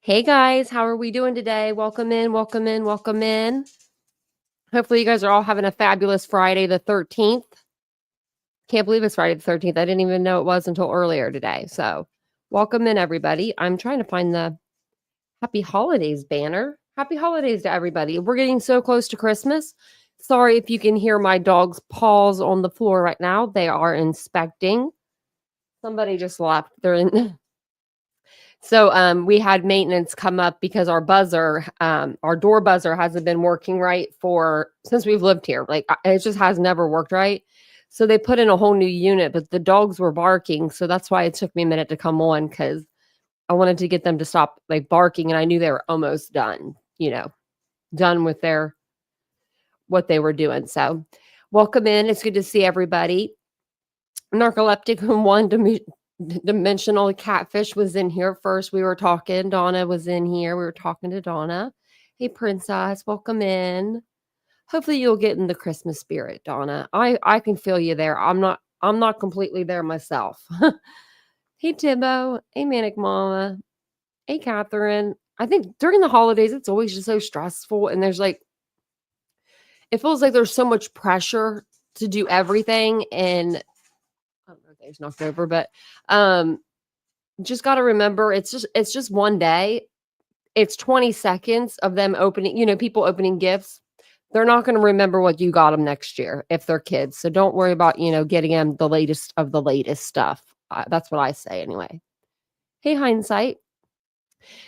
Hey guys, how are we doing today? Welcome in, welcome in, welcome in. Hopefully, you guys are all having a fabulous Friday the 13th. Can't believe it's Friday the 13th. I didn't even know it was until earlier today. So, welcome in, everybody. I'm trying to find the Happy Holidays banner. Happy Holidays to everybody. We're getting so close to Christmas. Sorry if you can hear my dog's paws on the floor right now. They are inspecting. Somebody just left. They're in. So we had maintenance come up because our door buzzer hasn't been working right for since we've lived here. Like it just has never worked right. So they put in a whole new unit, but the dogs were barking. So that's why it took me a minute to come on because I wanted to get them to stop like barking, and I knew they were almost done, done with their what they were doing. So welcome in. It's good to see everybody. Narcoleptic one dimensional catfish was in here first. We were talking. Donna was in here. We were talking to Donna. Hey, princess, welcome in. Hopefully, you'll get in the Christmas spirit, Donna. I can feel you there. I'm not completely there myself. Hey, Timbo. Hey, Manic Mama. Hey, Catherine. I think during the holidays, it's always just so stressful, and it feels like there's so much pressure to do everything, and I don't know if there's knocked over, but just got to remember it's just one day. It's 20 seconds of them opening, people opening gifts. They're not going to remember what you got them next year if they're kids. So don't worry about, getting them the latest of the latest stuff. That's what I say anyway. Hey, hindsight.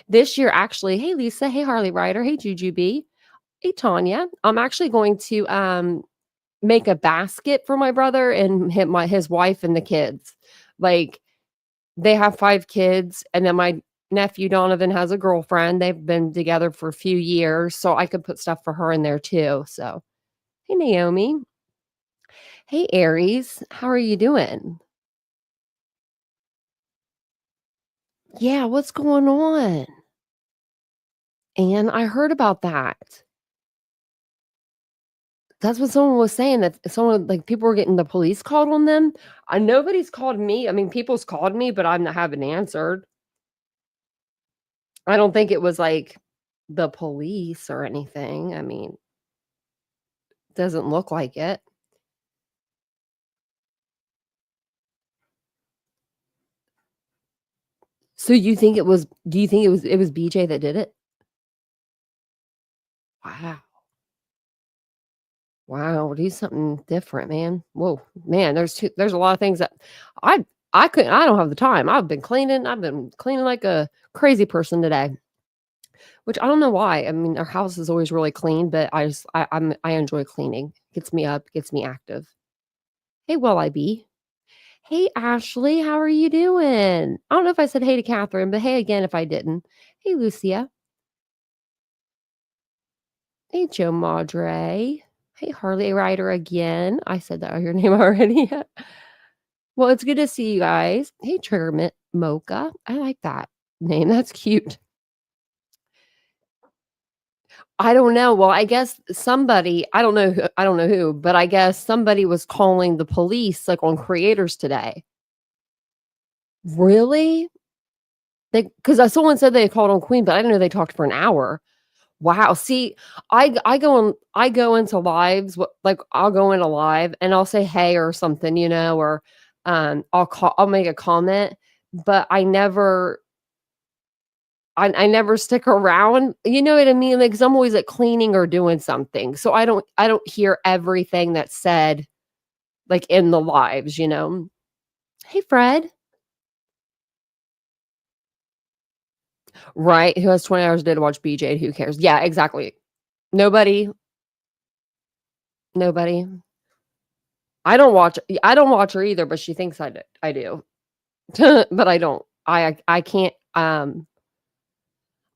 This year, actually, hey, Lisa. Hey, Harley Ryder. Hey, Jujubee. Hey, Tanya. I'm actually going to make a basket for my brother and his wife and the kids. Like, they have 5 kids, and then my nephew Donovan has a girlfriend. They've been together for a few years, so I could put stuff for her in there too. So, hey, Naomi. Hey, Aries. How are you doing? Yeah, what's going on? And I heard about that. That's what someone was saying, that someone like people were getting the police called on them. Nobody's called me. I mean, people's called me, but I haven't answered. I don't think it was like the police or anything. I mean, doesn't look like it. So do you think it was BJ that did it? Wow. Wow, do something different, man. Whoa, man, there's a lot of things that I I don't have the time. I've been cleaning like a crazy person today, which I don't know why. I mean, our house is always really clean, but I enjoy cleaning. Gets me up, gets me active. Hey, well, I be. Hey, Ashley, how are you doing? I don't know if I said hey to Catherine, but hey again if I didn't. Hey, Lucia. Hey, Joe Madre. Hey, Harley Ryder again. I said that your name already. Well, it's good to see you guys. Hey, Trigger Mocha. I like that name. That's cute. I don't know. Well, I guess I don't know who, but I guess somebody was calling the police like on creators today. Really? Because someone said they called on Queen, but I didn't know they talked for an hour. Wow. See, I go into lives, like I'll go in a live and I'll say hey or something, or I'll make a comment, but I never stick around. You know what I mean? Like 'cause I'm always like cleaning or doing something. So I don't hear everything that's said like in the lives. Hey Fred. Right. Who has 20 hours a day to watch BJ? Who cares? Yeah, exactly. Nobody. Nobody. I don't watch her either, but she thinks I do. But I don't. I can't I'm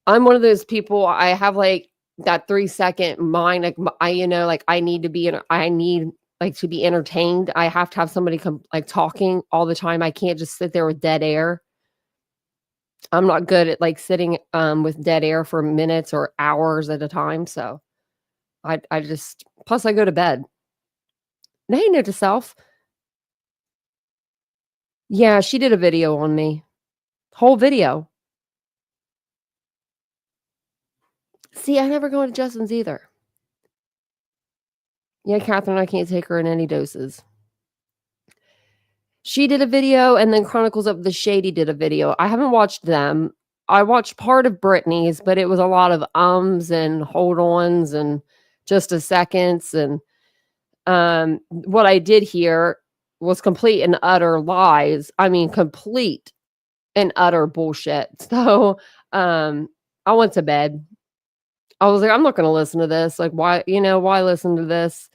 one of those people. I have like that 3-second mind, like like I need like to be entertained. I have to have somebody come like talking all the time. I can't just sit there with dead air. I'm not good at like sitting with dead air for minutes or hours at a time. So I just plus I go to bed. Hey, note to self. Yeah, she did a video on me. Whole video. See, I never go to Justin's either. Yeah, Catherine, I can't take her in any doses. She did a video, and then Chronicles of the Shady did a video. I haven't watched them. I watched part of Britney's, but it was a lot of ums and hold-ons and just a seconds, and what I did hear was complete and utter lies. I mean, complete and utter bullshit. So, I went to bed. I was like, "I'm not gonna listen to this. Like, why why listen to this?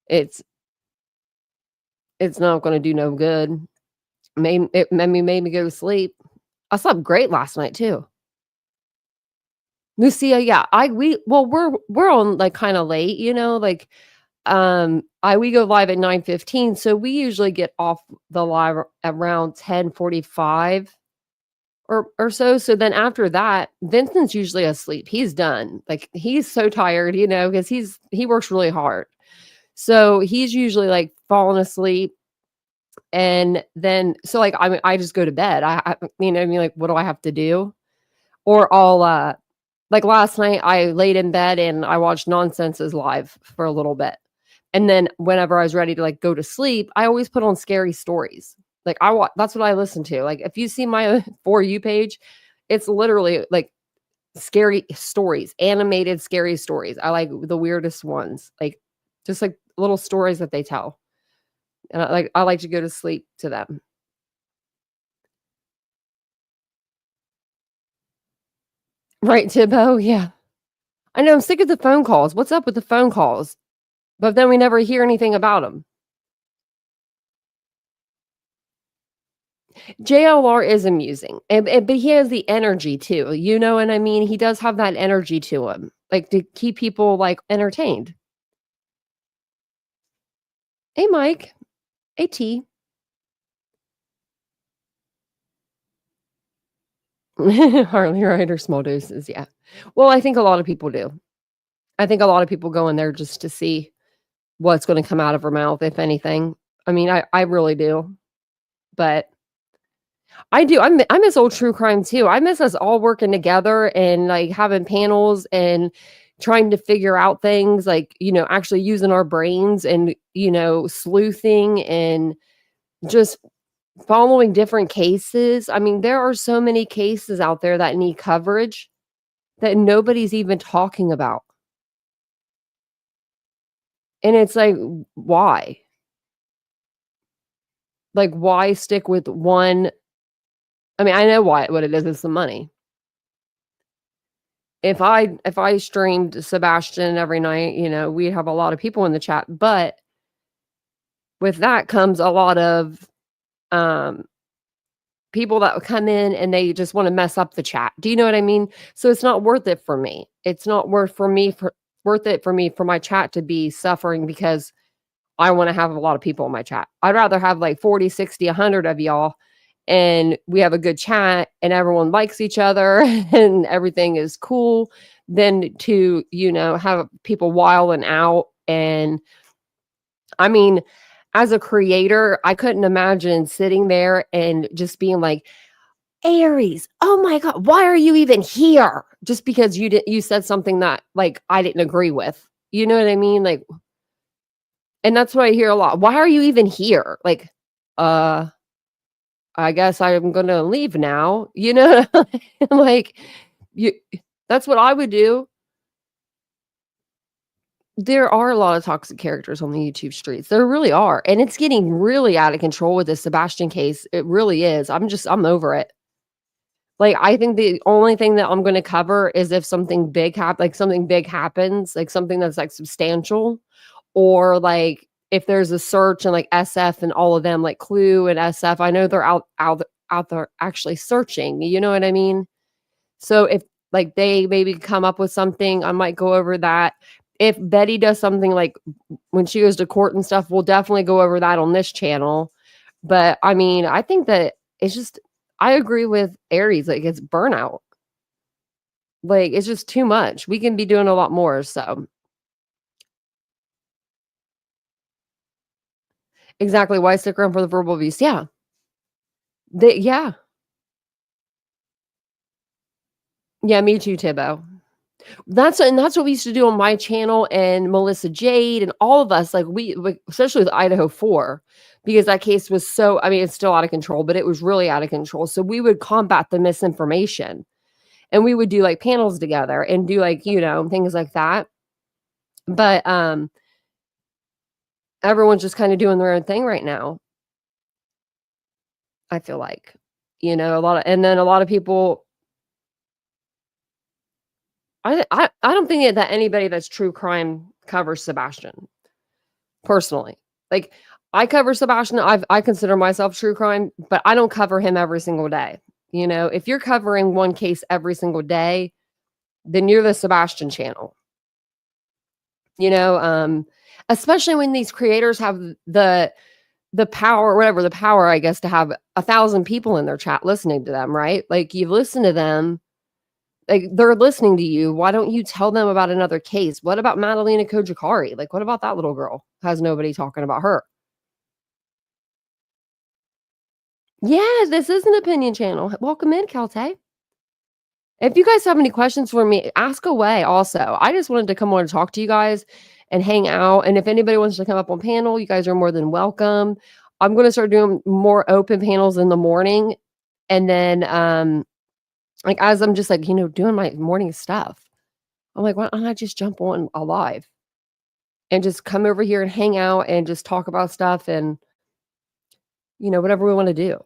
It's it's not gonna do no good." Made me go to sleep. I slept great last night too. Lucia, yeah, I we well, we're on, like, kinda late, like, I we go live at 9:15, so we usually get off the live around 10:45 or so then after that, Vincent's usually asleep. He's done. Like, he's so tired, because he works really hard. So, he's usually, like, falling asleep, and then so, like, I just go to bed. I mean, like, what do I have to do? Or I'll, like, last night, I laid in bed and I watched Nonsenses live for a little bit. And then whenever I was ready to, like, go to sleep, I always put on scary stories. Like, that's what I listen to. Like, if you see my For You page, it's literally, like, scary stories, animated scary stories. I like the weirdest ones, like, just, like, little stories that they tell. And I like to go to sleep to them. Right, Tibbo? Yeah. I know, I'm sick of the phone calls. What's up with the phone calls? But then we never hear anything about them. JLR is amusing, but he has the energy too, you know what I mean? He does have that energy to him, like, to keep people, like, entertained. Hey, Mike. Hey, T. Harley Rider, small doses, yeah. Well, I think a lot of people do. I think a lot of people go in there just to see what's gonna come out of her mouth, if anything. I mean, I really do, but I do. I miss old true crime too. I miss us all working together and, like, having panels and trying to figure out things, like, actually using our brains and, sleuthing and just following different cases. I mean, there are so many cases out there that need coverage that nobody's even talking about. And it's like, why? Like, why stick with one? I mean, I know what it is, it's the money. If I streamed Sebastian every night, we'd have a lot of people in the chat, but with that comes a lot of, um, people that would come in and they just wanna mess up the chat. Do you know what I mean? So it's not worth it for me. It's not worth it for me for my chat to be suffering because I wanna have a lot of people in my chat. I'd rather have, like, 40, 60, 100 of y'all, and we have a good chat, and everyone likes each other, and everything is cool, than to, have people wilding out, and I mean, as a creator, I couldn't imagine sitting there and just being like, "Aries, oh my god, why are you even here?" Just because you said something that, like, I didn't agree with. You know what I mean? Like, and that's what I hear a lot. "Why are you even here?" Like, "Uh, I guess I'm gonna leave now." You know? Like, you that's what I would do. There are a lot of toxic characters on the YouTube streets. There really are, and it's getting really out of control with this Sebastian case. It really is. I'm over it. Like, I think the only thing that I'm gonna cover is if something big happens, like, something that's, like, substantial, or, like, if there's a search and, like, SF and all of them, like, Clue and SF, I know they're out there actually searching, you know what I mean? So if, like, they maybe come up with something, I might go over that. If Betty does something, like, when she goes to court and stuff, we'll definitely go over that on this channel. But, I mean, I think that it's just I agree with Aries, like, it's burnout. Like, it's just too much. We can be doing a lot more, so exactly, why stick around for the verbal abuse? Yeah. Yeah. Yeah, me too, Tibbo. That's what we used to do on my channel, and Melissa Jade and all of us, like, especially with Idaho 4, because that case was so, I mean, it's still out of control, but it was really out of control. So we would combat the misinformation, and we would do like panels together and do like, things like that. But everyone's just kind of doing their own thing right now. I feel like, and then a lot of people, I don't think that anybody that's true crime covers Sebastian personally. Like, I cover Sebastian. I consider myself true crime, but I don't cover him every single day. If you're covering one case every single day, then you're the Sebastian channel. Especially when these creators have the power, whatever the power, I guess, to have 1,000 people in their chat listening to them, right? Like, you listen to them, like, they're listening to you. Why don't you tell them about another case? What about Madalena Kojikari? Like, what about that little girl? Has nobody talking about her? Yeah, this is an opinion channel. Welcome in, Calte. If you guys have any questions for me, ask away also. I just wanted to come on and talk to you guys and hang out. And if anybody wants to come up on panel, you guys are more than welcome. I'm going to start doing more open panels in the morning. And then, like, as I'm just like, doing my morning stuff, I'm like, why don't I just jump on a live and just come over here and hang out and just talk about stuff and, whatever we want to do.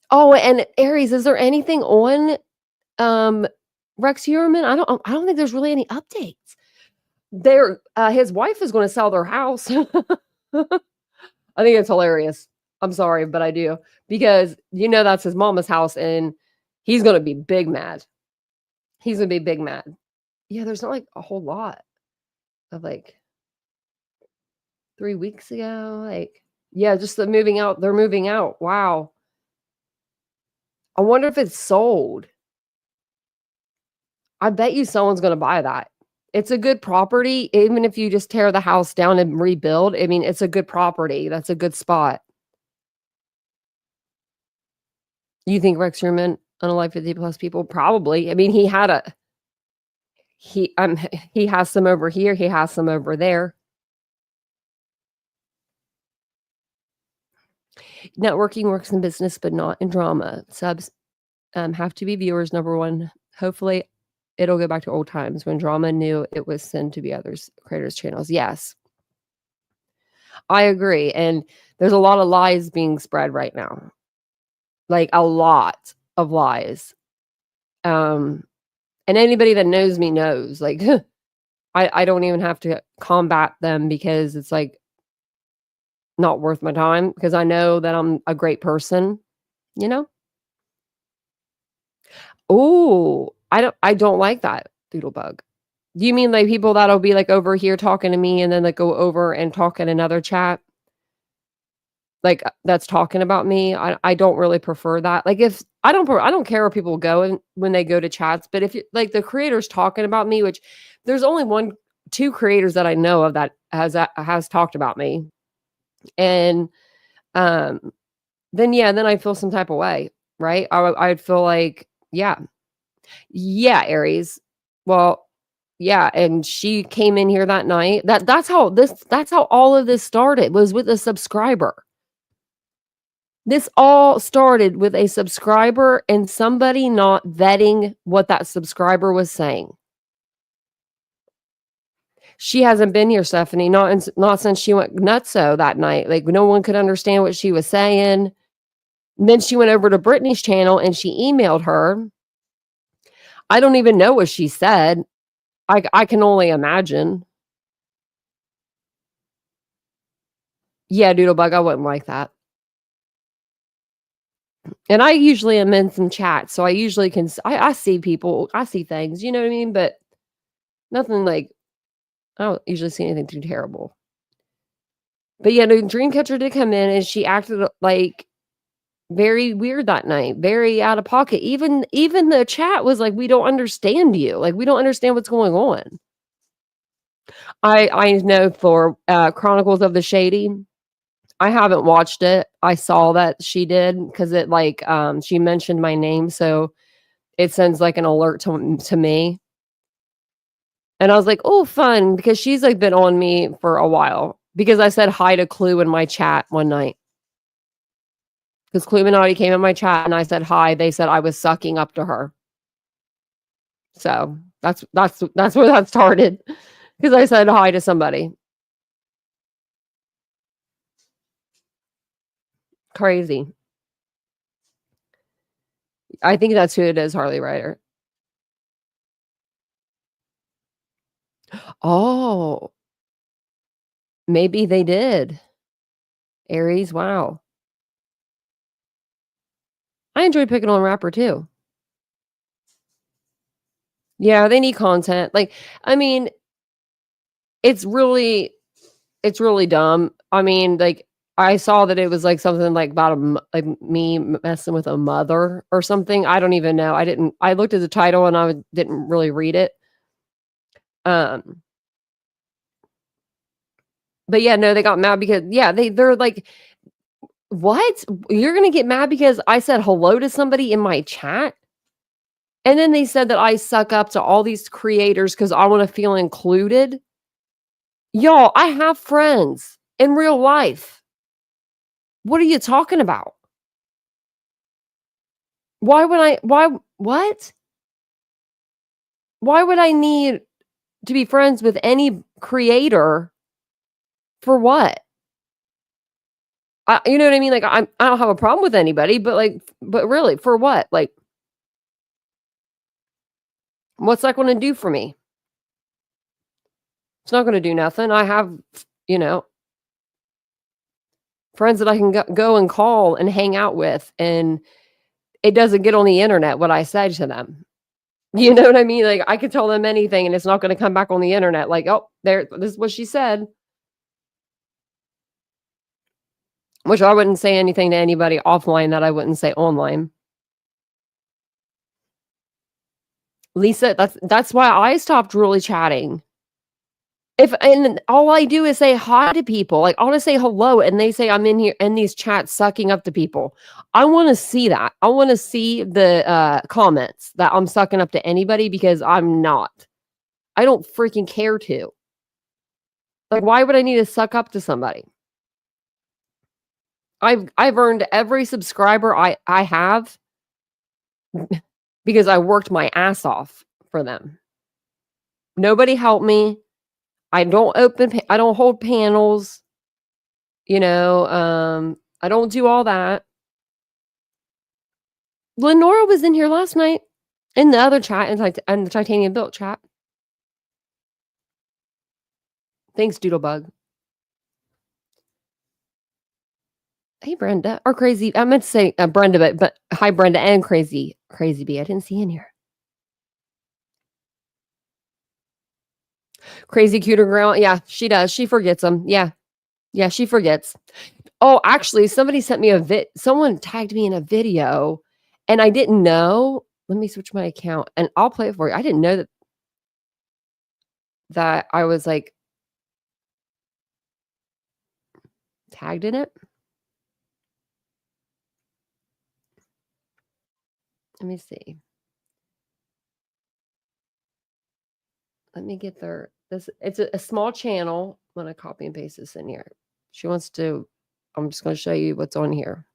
Oh, and Aries, is there anything on Rex Heuermann? I don't think there's really any updates. His wife is going to sell their house. I think it's hilarious. I'm sorry, but I do, because that's his mama's house, and he's going to be big mad. He's going to be big mad. Yeah, there's not like a whole lot of like 3 weeks ago. Like, yeah, just the moving out. They're moving out. Wow. I wonder if it's sold. I bet you someone's going to buy that. It's a good property. Even if you just tear the house down and rebuild, I mean, it's a good property. That's a good spot. You think Rex Heuermann unalive 50 plus people? Probably. I mean, he has some over here. He has some over there. Networking works in business, but not in drama. Subs have to be viewers, number one. Hopefully it'll go back to old times when drama knew it was sin to be others creators' channels. Yes. I agree. And there's a lot of lies being spread right now. Like, a lot of lies. And anybody that knows me knows, like, I don't even have to combat them, because it's like not worth my time, because I know that I'm a great person, Oh, I don't like that, Doodlebug. Do you mean like people that'll be like over here talking to me and then like go over and talk in another chat? Like, that's talking about me. I don't really prefer that. Like, if I don't care where people go when they go to chats, but if you like the creators talking about me, which there's only 2 creators that I know of that has talked about me. And then I feel some type of way, right? I'd feel like, yeah, Aries. Well, yeah, and she came in here that night. That's how all of this started, was with a subscriber. This all started with a subscriber and somebody not vetting what that subscriber was saying. She hasn't been here, Stephanie, not since she went nutso that night. Like, no one could understand what she was saying. And then she went over to Brittany's channel and she emailed her. I don't even know what she said. I can only imagine. Yeah, Doodlebug, I wouldn't like that. And I usually am in some chats, so I usually can. I see people, I see things, you know what I mean? But nothing like, I don't usually see anything too terrible. But yeah, no, Dreamcatcher did come in and she acted like very weird that night, very out of pocket. Even the chat was like, we don't understand you. Like, we don't understand what's going on. I know for Chronicles of the Shady, I haven't watched it. I saw that she did, because it like she mentioned my name, so it sends like an alert to me. And I was like, "Oh, fun," because she's, like, been on me for a while because I said hi to Clue in my chat one night. Because Clueminati came in my chat and I said hi, they said I was sucking up to her. So, that's where that started because I said hi to somebody. Crazy. I think that's who it is, Harley Ryder. Oh, maybe they did. Aries, wow. I enjoy picking on Rapper too. Yeah, they need content. Like, I mean, it's really dumb. I mean, like, I saw that it was, like, something, like, about like, me messing with a mother or something. I don't even know. I looked at the title and I didn't really read it. Um But yeah, no, they got mad because yeah, they're like, "What? You're gonna get mad because I said hello to somebody in my chat?" And then they said that I suck up to all these creators because I wanna feel included. Y'all, I have friends in real life. What are you talking about? Why what? Why would I need to be friends with any creator for what? You know what I mean? Like, I don't have a problem with anybody, but, like, but really, for what? Like, what's that gonna do for me? It's not gonna do nothing. I have, you know, friends that I can go and call and hang out with, and it doesn't get on the internet what I said to them. You know what I mean? Like, I could tell them anything, and it's not gonna come back on the internet like, "Oh, this is what she said." Which I wouldn't say anything to anybody offline that I wouldn't say online. Lisa, that's why I stopped really chatting. And all I do is say hi to people, like, I'll just say hello, and they say I'm in here in these chats sucking up to people. I wanna see that. I wanna see the, comments that I'm sucking up to anybody because I'm not. I don't freaking care to. Like, why would I need to suck up to somebody? I've earned every subscriber I have because I worked my ass off for them. Nobody helped me. I don't hold panels, you know, I don't do all that. Lenora was in here last night in the other chat, in the Titanium Built chat. Thanks, Doodlebug. Hey, Brenda, or Crazy. I meant to say Brenda, but hi, Brenda and Crazy Bee. I didn't see in here. Crazy Cuter Girl. Yeah, she does. She forgets them. Yeah. Yeah, she forgets. Oh, actually, somebody sent me someone tagged me in a video, and I didn't know. Let me switch my account, and I'll play it for you. I didn't know that I was, like, tagged in it. Let me see. Let me get it's a small channel. I'm gonna copy and paste this in here. She wants to I'm just gonna show you what's on here.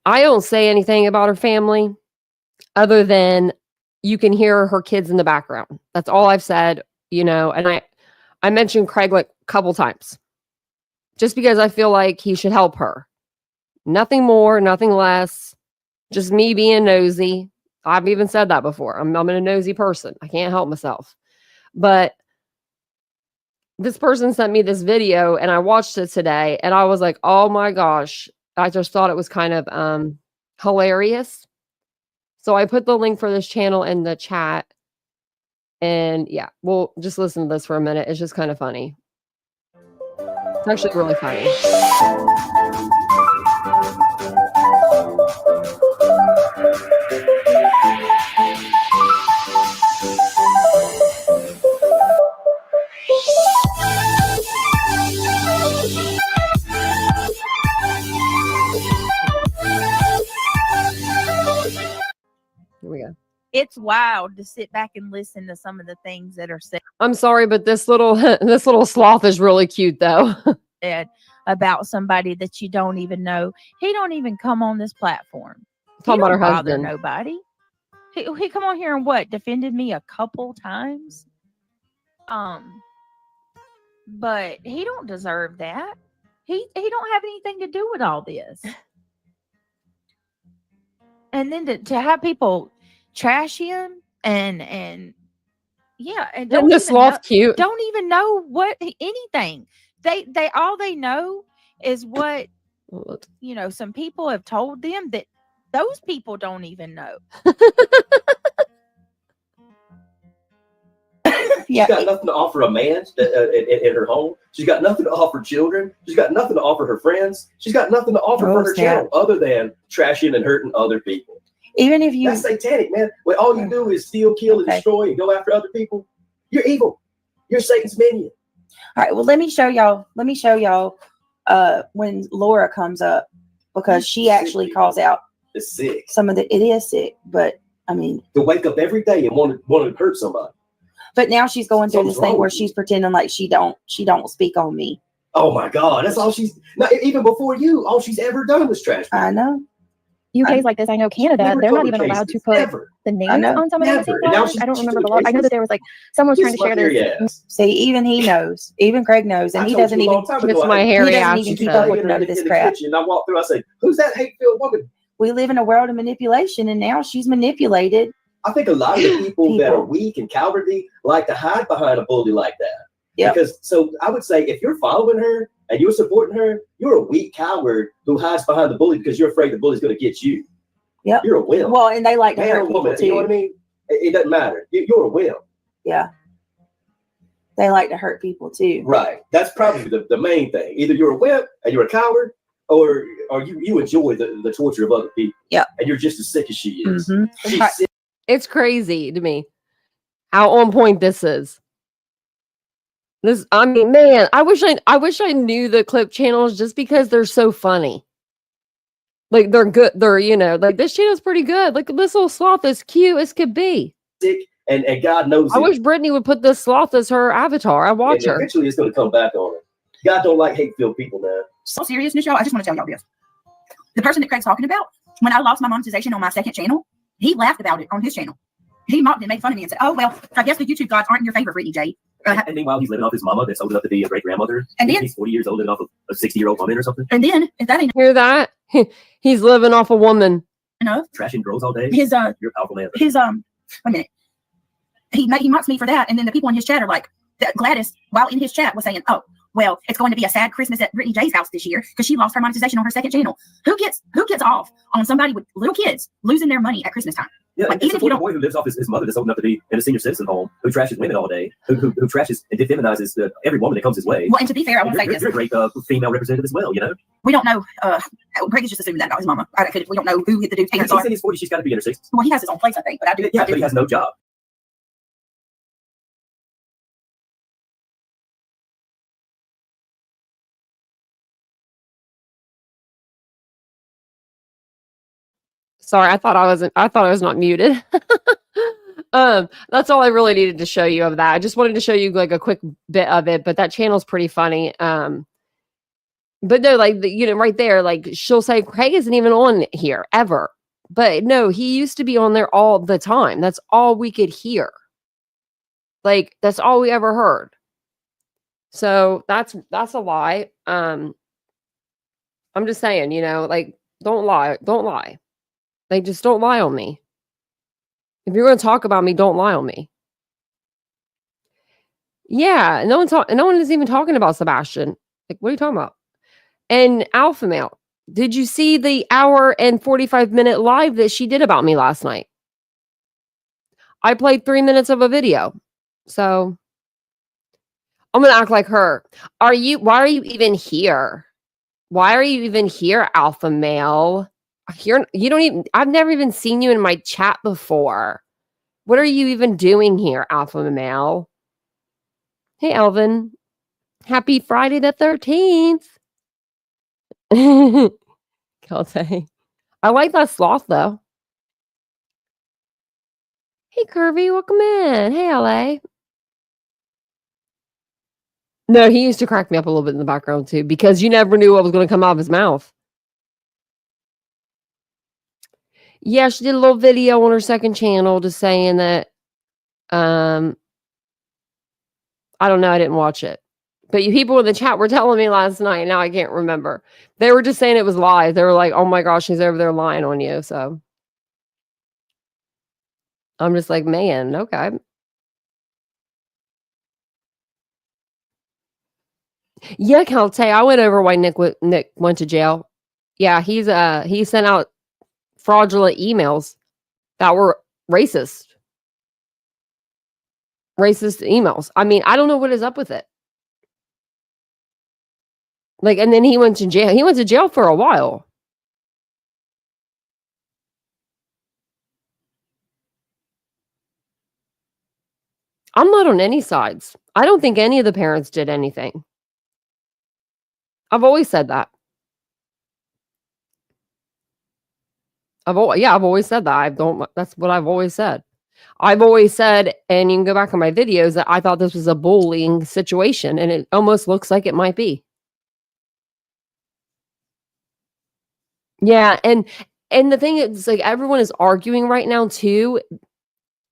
I don't say anything about her family other than you can hear her kids in the background. That's all I've said, you know, and I mentioned Craig like a couple times just because I feel like he should help her. Nothing more, nothing less. Just me being nosy. I've even said that before. I'm a nosy person. I can't help myself. But this person sent me this video and I watched it today and I was like, "Oh my gosh." I just thought it was kind of hilarious. So I put the link for this channel in the chat. And yeah, we'll just listen to this for a minute. It's just kind of funny. It's actually really funny. it's wild to sit back and listen to some of the things that are I'm sorry, but this little this little sloth is really cute though. said about somebody that you don't even know. He don't even come on this platform. Talking about her Don't bother husband. nobody. He come on here and what? Defended me a couple times. But he don't deserve that. He don't have anything to do with all this. And then to have people trash him and yeah, and Isn't the sloth cute? don't even know what anything. They all they know is what some people have told them that those people don't even know. She's got nothing to offer a man in her home. She's got nothing to offer children. She's got nothing to offer her friends. She's got nothing to offer for her channel other than trashing and hurting other people. Even if you... That's satanic, man. When all you do is steal, kill, and destroy and go after other people, you're evil. You're Satan's minion. All right, well, let me show y'all when Laura comes up, because she actually calls out it's sick. Some of the... It is sick, but, I mean... To wake up every day and want to hurt somebody. But now she's going through this thing where she's pretending like she don't speak on me. Oh my God, that's all she's not even before you. All she's ever done was trash. I know. UK's like this. I know Canada, they're not even allowed to put the names on some of the flowers. I don't remember the law. I know that there was like someone was trying to share this. See, even he knows. Even Craig knows, and he doesn't even. It's my hairy ass. He doesn't even keep up with none of this crap. And I walk through. I say, "Who's that hate-filled woman?" We live in a world of manipulation, and now she's manipulated. I think a lot of the people that are weak and cowardly like to hide behind a bully like that. Yeah. Because so I would say if you're following her and you're supporting her, you're a weak coward who hides behind the bully because you're afraid the bully's going to get you. Yeah. You're a wimp. Well, and they like to Man hurt or woman, people too. you know what I mean? It doesn't matter. You're a wimp. Yeah. They like to hurt people too. Right. That's probably the main thing. Either you're a wimp and you're a coward, or you enjoy the torture of other people. Yeah. And you're just as sick as she is. Mm-hmm. She's sick. It's crazy to me how on point this is. I mean, man, I wish I knew the clip channels just because they're so funny. Like they're good. They're, like this channel's pretty good. Like this little sloth is cute as could be. Sick, and God knows I wish Brittany would put this sloth as her avatar. I watch her. Eventually it's going to come back on her. God don't like hate-filled people, man. So seriousness, y'all, I just want to tell y'all this. The person that Craig's talking about, when I lost my monetization on my second channel, he laughed about it on his channel. He mocked and made fun of me and said, "Oh, well, I guess the YouTube gods aren't in your favor, Brittany J." And meanwhile, he's living off his mama that's old enough to be a great-grandmother. And then he's 40 years old, living off of a 60-year-old woman or something. And then, if that ain't hear that, he's living off a woman. enough, trashing girls all day. His you're a powerful man. Wait a minute. He mocks me for that, and then the people in his chat are like, Gladys, while in his chat, was saying, "Oh, well, it's going to be a sad Christmas at Brittany J's house this year because she lost her monetization on her second channel." Who gets off on somebody with little kids losing their money at Christmas time? Yeah, like, even if you don't, boy who lives off his mother that's old enough to be in a senior citizen home, who trashes women all day, who trashes and defeminizes every woman that comes his way. Well, and to be fair, I want to say this: you're a great female representative as well. We don't know. Greg is just assuming that about his mama. We don't know who the dude's parents are. He's in his 40s. She's got to be in her 60s. Well, he has his own place, I think, but I do. Yeah, but he has no job. Sorry, I thought I was not muted. That's all I really needed to show you of that. I just wanted to show you like a quick bit of it, but that channel's pretty funny. But no, like right there, like she'll say Craig isn't even on here ever. But no, he used to be on there all the time. That's all we could hear. Like that's all we ever heard. So that's a lie. I'm just saying, like don't lie. Like, just don't lie on me. If you're going to talk about me, don't lie on me. Yeah, no one is even talking about Sebastian. Like, what are you talking about? And Alpha Male, did you see the 1 hour and 45-minute live that she did about me last night? I played 3 minutes of a video. So, I'm going to act like her. Why are you even here? Why are you even here, Alpha Male? I've never even seen you in my chat before. What are you even doing here, Alpha Male? Hey, Elvin. Happy Friday the 13th. Kelsey. I like that sloth, though. Hey, Curvy, welcome in. Hey, LA. No, he used to crack me up a little bit in the background too, because you never knew what was going to come out of his mouth. Yeah, she did a little video on her second channel just saying that, I don't know, I didn't watch it. But you people in the chat were telling me last night, now I can't remember. They were just saying it was lies. They were like, oh my gosh, she's over there lying on you. So I'm just like, man, okay. Yeah, Caltay, I went over why Nick went to jail. Yeah, he sent out fraudulent emails that were racist. Racist emails. I mean, I don't know what is up with it. Like, and then he went to jail. He went to jail for a while. I'm not on any sides. I don't think any of the parents did anything. I've always said that. I've always said that. That's what I've always said. I've always said, and you can go back on my videos, that I thought this was a bullying situation, and it almost looks like it might be. Yeah, and the thing is, like, everyone is arguing right now too,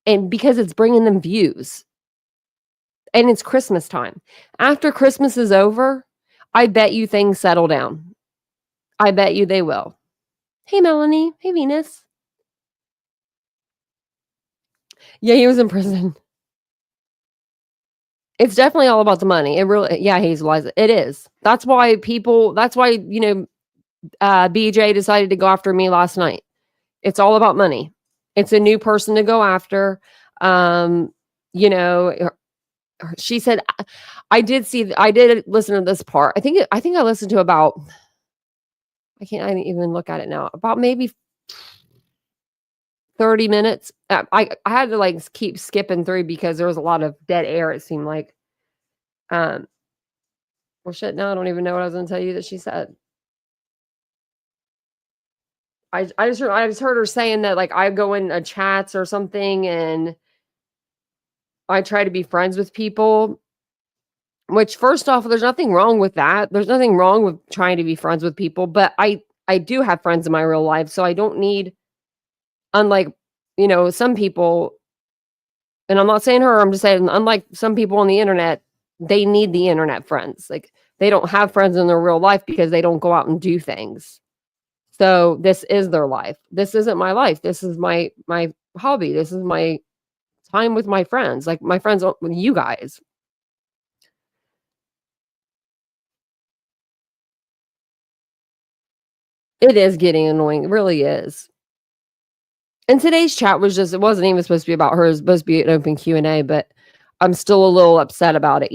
and because it's bringing them views. And it's Christmas time. After Christmas is over, I bet you things settle down. I bet you they will. Hey, Melanie. Hey, Venus. Yeah, he was in prison. It's definitely all about the money. It really, yeah, Hazel, it is. That's why BJ decided to go after me last night. It's all about money. It's a new person to go after. She said, I did listen to this part. I think I listened to about, I didn't even look at it now, about maybe 30 minutes. I had to like keep skipping through because there was a lot of dead air, it seemed like. Well, shit, now I don't even know what I was going to tell you that she said. I just heard her saying that, like, I go in chats or something and I try to be friends with people, which, first off, there's nothing wrong with that. There's nothing wrong with trying to be friends with people, but I do have friends in my real life, so I don't need, unlike, some people, and I'm not saying her, I'm just saying, unlike some people on the internet, they need the internet friends. Like, they don't have friends in their real life because they don't go out and do things. So this is their life. This isn't my life. This is my hobby. This is my time with my friends, like my friends with you guys. It is getting annoying. It really is. And today's chat was it wasn't even supposed to be about her. It was supposed to be an open Q&A, but I'm still a little upset about it,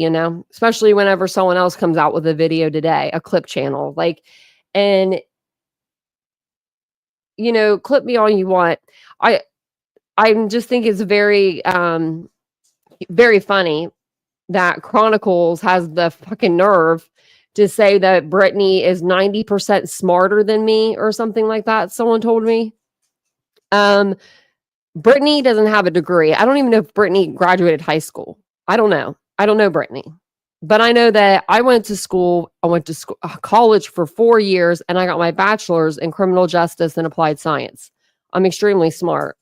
especially whenever someone else comes out with a video today, a clip channel, like, and clip me all you want. I just think it's very, very funny that Chronicles has the fucking nerve to say that Brittany is 90% smarter than me or something like that. Someone told me. Brittany doesn't have a degree. I don't even know if Brittany graduated high school. I don't know. I don't know Brittany. But I know that I went to college for 4 years, and I got my bachelor's in criminal justice and applied science. I'm extremely smart.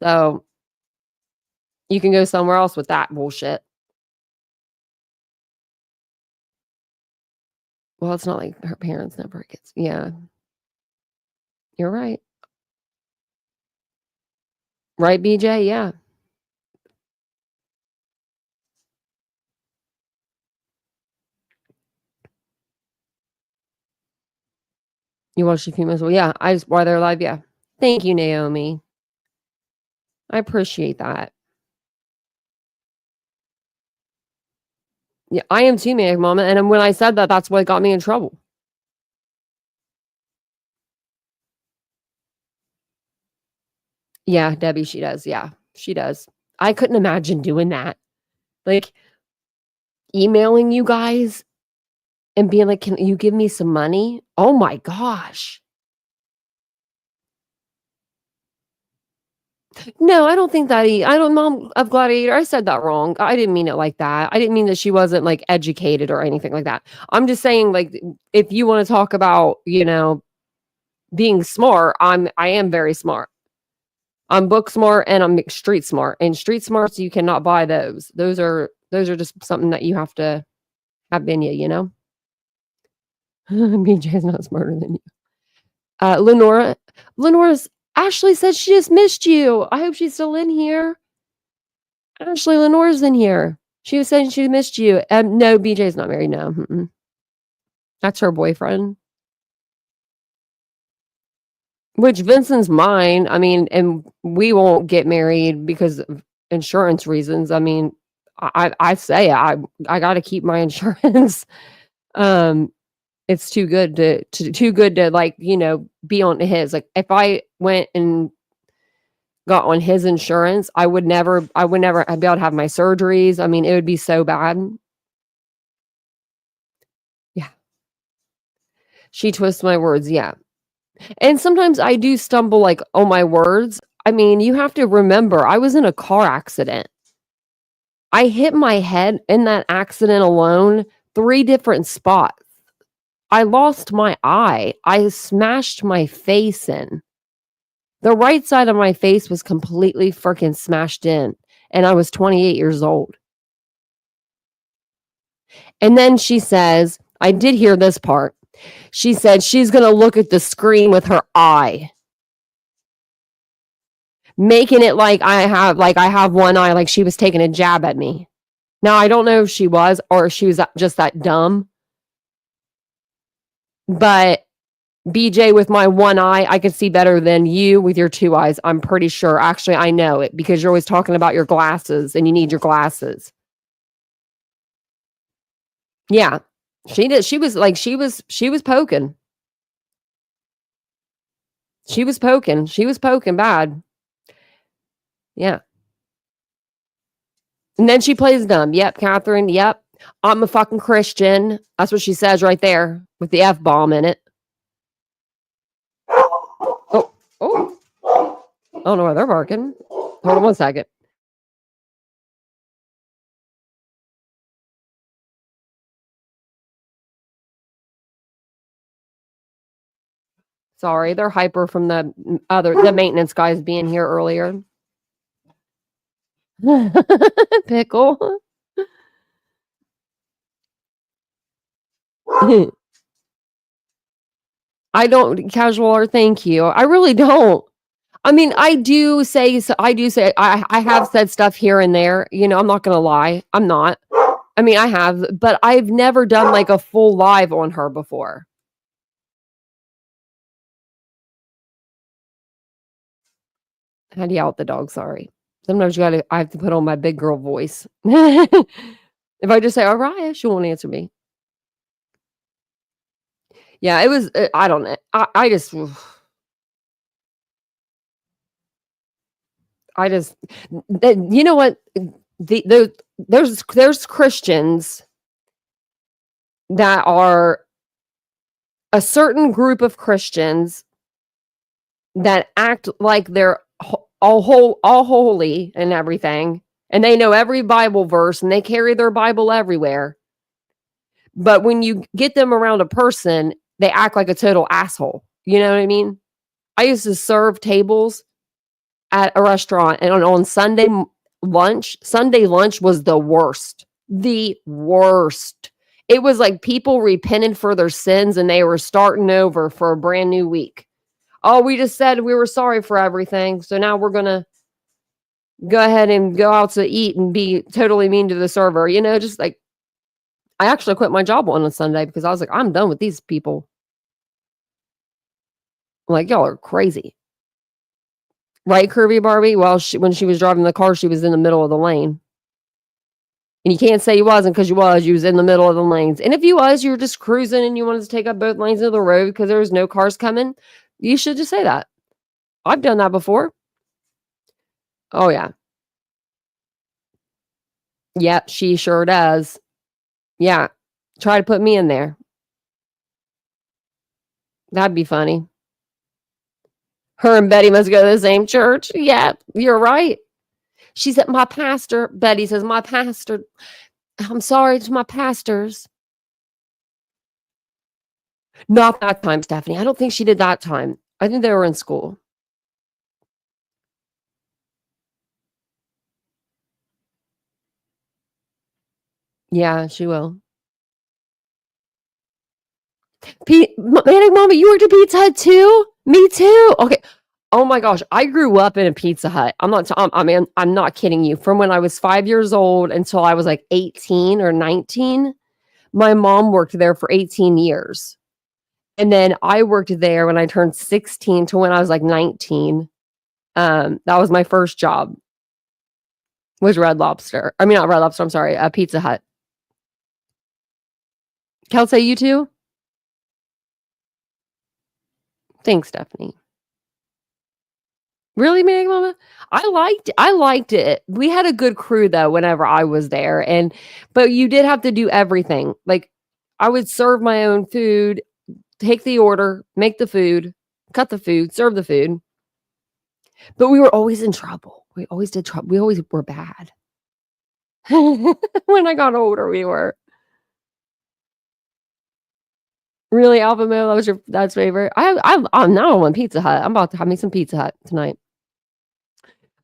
So you can go somewhere else with that bullshit. Well, it's not like her parents never gets. Yeah. You're right. Right, BJ? Yeah. You watched a few minutes. Well, yeah, I just while they're live. Yeah. Thank you, Naomi. I appreciate that. Yeah, I am too, Manic Mama. And when I said that, that's what got me in trouble. Yeah, Debbie, she does. Yeah, she does. I couldn't imagine doing that. Like, emailing you guys and being like, can you give me some money? Oh my gosh. No, I don't think that I don't, Mom of Gladiator. I said that wrong. I didn't mean it like that. I didn't mean that she wasn't like educated or anything like that. I'm just saying, like, if you want to talk about, being smart, I am very smart. I'm book smart and I'm street smart. And street smarts, you cannot buy those. Those are just something that you have to have in you, BJ's not smarter than you. Lenora's Ashley said she just missed you. I hope she's still in here. Ashley, Lenora's in here. She was saying she missed you. No, BJ's not married now. Mm-mm. That's her boyfriend. Which Vincent's mine. I mean, and we won't get married because of insurance reasons. I mean, I say I got to keep my insurance. It's too good to like, be on his. Like if I went and got on his insurance, I would never be able to have my surgeries. I mean, it would be so bad. Yeah. She twists my words. Yeah. And sometimes I do stumble like on my words. I mean, you have to remember, I was in a car accident. I hit my head in that accident alone 3 different spots. I lost my eye. I smashed my face in. The right side of my face was completely freaking smashed in. And I was 28 years old. And then she says, I did hear this part. She said she's going to look at the screen with her eye. Making it like I have one eye, like she was taking a jab at me. Now, I don't know if she was or if she was just that dumb. But BJ, with my one eye, I can see better than you with your 2 eyes. I'm pretty sure. Actually, I know it because you're always talking about your glasses and you need your glasses. Yeah, she did. She was poking. She was poking bad. Yeah. And then she plays dumb. Yep, Catherine. Yep. I'm a fucking Christian. That's what she says right there with the F-bomb in it. Oh. I don't know why they're barking. Hold on 1 second. Sorry, they're hyper from the maintenance guys being here earlier. Pickle. I don't casual or thank you. I really don't. I mean, I have said stuff here and there. I'm not gonna lie. I'm not. I mean, I have, but I've never done like a full live on her before. I had to yell at the dog. Sorry. Sometimes I have to put on my big girl voice. If I just say Araya, she won't answer me. Yeah, it was. I don't know. I just. You know what? There's Christians that are a certain group of Christians that act like they're all holy and everything, and they know every Bible verse and they carry their Bible everywhere. But when you get them around a person, they act like a total asshole. You know what I mean? I used to serve tables at a restaurant, and on Sunday lunch was the worst. The worst. It was like people repented for their sins and they were starting over for a brand new week. Oh, we just said we were sorry for everything, so now we're going to go ahead and go out to eat and be totally mean to the server. Just like, I actually quit my job on a Sunday because I was like, I'm done with these people. Like, y'all are crazy. Right, Kirby Barbie? Well, when she was driving the car, she was in the middle of the lane. And you can't say you wasn't because you was in the middle of the lanes. And if you were just cruising and you wanted to take up both lanes of the road because there was no cars coming, you should just say that. I've done that before. Oh, yeah. Yeah, she sure does. Yeah. Try to put me in there. That'd be funny. Her and Betty must go to the same church. Yeah, you're right. She said, my pastor, Betty says, my pastor, I'm sorry to my pastors. Not that time, Stephanie. I don't think she did that time. I think they were in school. Yeah, she will. Manic Mama, you worked at Pizza Hut too? Me too. Okay. Oh my gosh, I grew up in a Pizza Hut. I'm not kidding you. From when I was 5 years old until I was like 18 or 19, my mom worked there for 18 years. And then I worked there when I turned 16 to when I was like 19. That was my first job. Was Red Lobster. I mean, not Red Lobster, I'm sorry, Pizza Hut. Kelsey, you too? Thanks, Stephanie. Really, Manic Mama? I liked it. We had a good crew though whenever I was there. But you did have to do everything. Like I would serve my own food, take the order, make the food, cut the food, serve the food. But we were always in trouble. We always did trouble. We always were bad. When I got older, we were. Really, Alpha Male, that was your dad's favorite. I'm now on Pizza Hut. I'm about to have me some Pizza Hut tonight.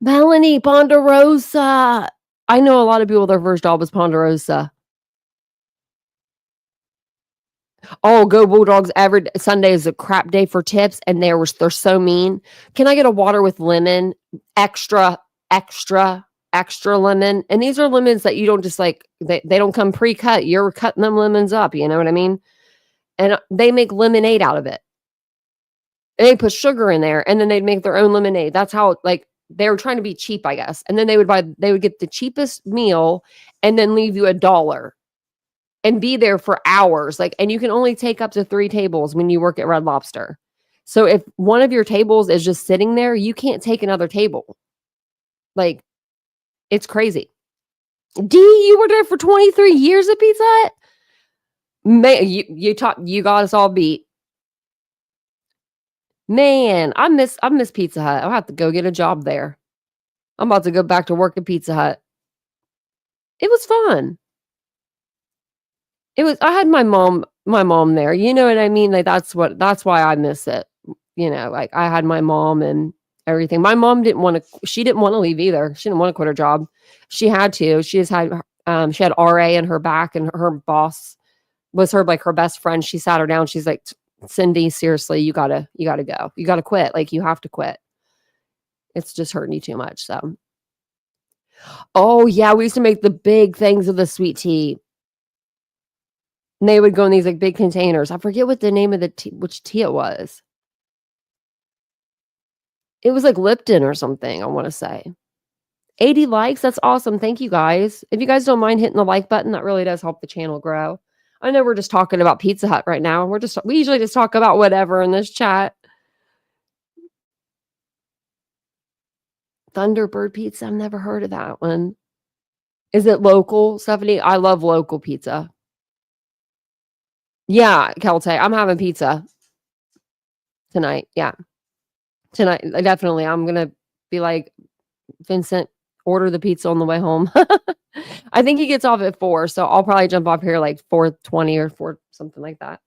Melanie Ponderosa. I know a lot of people, their first job was Ponderosa. Oh, go Bulldogs. Every Sunday is a crap day for tips, and they're so mean. Can I get a water with lemon? Extra lemon. And these are lemons that you don't just like, they don't come pre-cut. You're cutting them lemons up, you know what I mean? And they make lemonade out of it. And they put sugar in there, and then they'd make their own lemonade. That's how, like, they were trying to be cheap, I guess. And then they would get the cheapest meal and then leave you $1 and be there for hours. Like, and you can only take up to 3 tables when you work at Red Lobster. So if one of your tables is just sitting there, you can't take another table. Like, it's crazy. D, you were there for 23 years at Pizza Hut? Man, you got us all beat. Man, I miss Pizza Hut. I'll have to go get a job there. I'm about to go back to work at Pizza Hut. It was fun. I had my mom there. You know what I mean? Like that's why I miss it. You know, like I had my mom and everything. My mom didn't want to leave either. She didn't want to quit her job. She had to. She had RA in her back, and her boss was her best friend. She sat her down. She's like, Cindy, seriously, you gotta go. You gotta quit. Like, you have to quit. It's just hurting you too much. So, oh yeah, we used to make the big things of the sweet tea. And they would go in these like big containers. I forget what the name of the tea, which tea it was. It was like Lipton or something, I want to say. 80 likes. That's awesome. Thank you guys. If you guys don't mind hitting the like button, that really does help the channel grow. I know we're just talking about Pizza Hut right now. We usually just talk about whatever in this chat. Thunderbird Pizza. I've never heard of that one. Is it local, Stephanie? I love local pizza. Yeah, Kelte, I'm having pizza tonight. Yeah. Tonight, definitely. I'm going to be like, Vincent, order the pizza on the way home. I think he gets off at 4, so I'll probably jump off here like 4:20 or 4 something like that.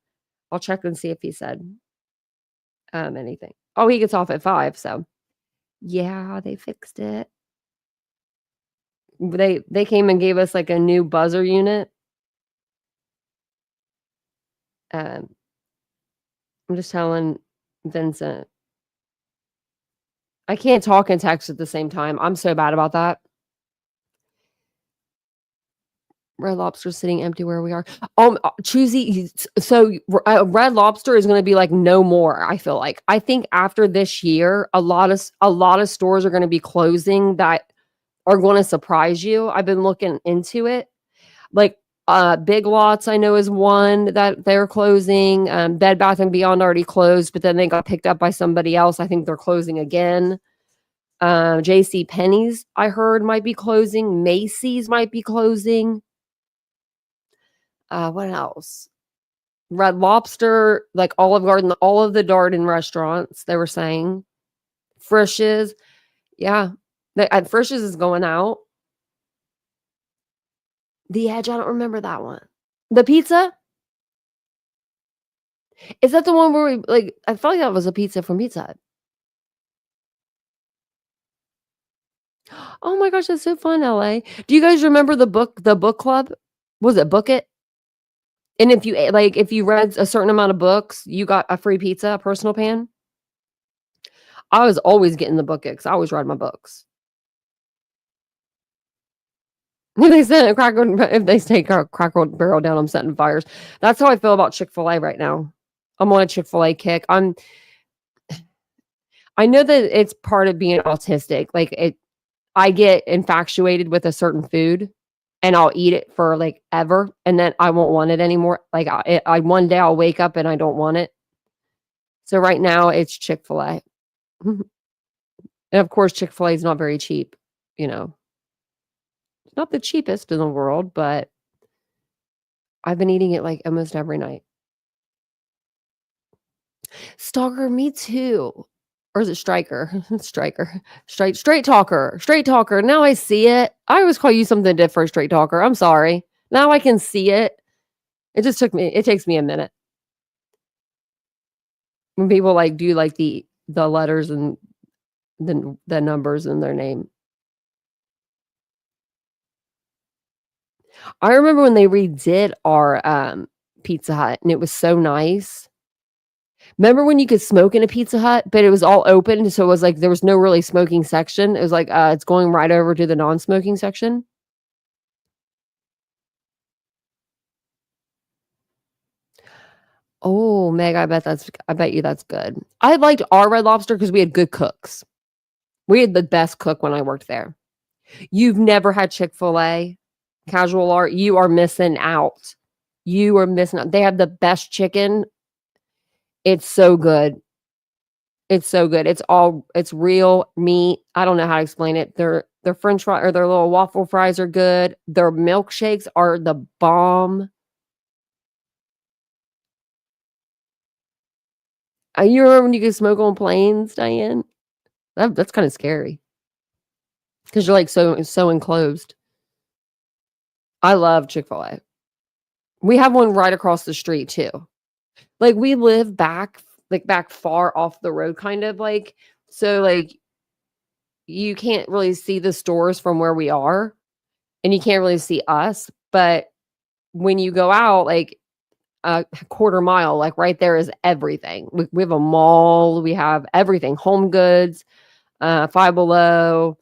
I'll check and see if he said anything. Oh, he gets off at 5, so yeah, they fixed it. They came and gave us like a new buzzer unit. I'm just telling Vincent. I can't talk and text at the same time. I'm so bad about that. Red Lobster sitting empty where we are. Choosy. So Red Lobster is going to be like no more. I feel like. I think after this year, a lot of stores are going to be closing that are going to surprise you. I've been looking into it. Like Big Lots, I know, is one that they're closing. Bed Bath & Beyond already closed, but then they got picked up by somebody else. I think they're closing again. JC Penney's, I heard, might be closing. Macy's might be closing. What else? Red Lobster, like Olive Garden, all of the Darden restaurants, they were saying. Frisch's. Yeah. At Frisch's is going out. The Edge, I don't remember that one. The pizza? Is that the one where we like I felt like that was a pizza from Pizza Hut. Oh my gosh, that's so fun, LA. Do you guys remember the book club? Was it Book It? And if you if you read a certain amount of books, you got a free pizza, a personal pan. I was always getting the Book It because I always read my books. If they send if they take a Cracker Barrel down, I'm setting fires. That's how I feel about Chick-fil-A right now. I'm on a Chick-fil-A kick. I know that it's part of being autistic. I get infatuated with a certain food and I'll eat it for like ever. And then I won't want it anymore. Like one day I'll wake up and I don't want it. So right now it's Chick-fil-A. And of course, Chick-fil-A is not very cheap, you know. It's not the cheapest in the world, but I've been eating it like almost every night. Stalker, me too. Or is it Striker? Striker. Straight talker. Straight talker. Now I see it. I always call you something different, straight talker. I'm sorry. Now I can see it. It takes me a minute. When people like do like the letters and the numbers in their name. I remember when they redid our Pizza Hut and it was so nice. Remember when you could smoke in a Pizza Hut, but it was all open, so it was like there was no really smoking section. It was like it's going right over to the non-smoking section. Oh, Meg, I bet you that's good. I liked our Red Lobster because we had good cooks. We had the best cook when I worked there. You've never had Chick-fil-A, Casual Art. You are missing out. You are missing out. They have the best chicken. It's so good. It's so good. It's real meat. I don't know how to explain it. Their French fry or their little waffle fries are good. Their milkshakes are the bomb. You remember when you could smoke on planes, Diane? That's kind of scary. Because you're like so enclosed. I love Chick-fil-A. We have one right across the street too. Like we live back far off the road, kind of like, so like you can't really see the stores from where we are and you can't really see us. But when you go out like a quarter mile, like right there is everything. We have a mall, we have everything, Home Goods, Five Below,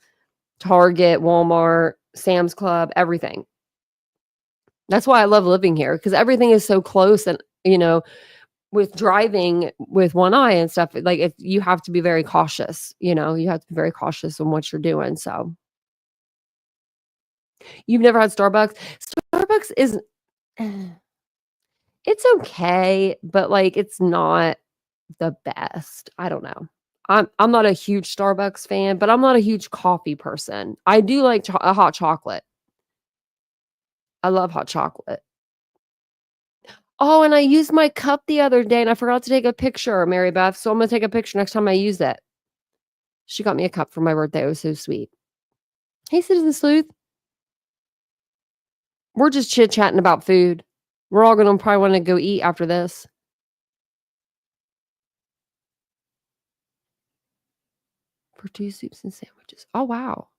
Target, Walmart, Sam's Club, everything. That's why I love living here because everything is so close. And, you know, with driving with one eye and stuff, like you have to be very cautious, you know, you have to be very cautious on what you're doing. So you've never had Starbucks? Starbucks is, it's okay, but like, it's not the best. I don't know. I'm not a huge Starbucks fan, but I'm not a huge coffee person. I do like a hot chocolate. I love hot chocolate. Oh, and I used my cup the other day and I forgot to take a picture, Mary Beth. So I'm going to take a picture next time I use it. She got me a cup for my birthday. It was so sweet. Hey, Citizen Sleuth. We're just chit-chatting about food. We're all going to probably want to go eat after this. For 2 soups and sandwiches. Oh, wow.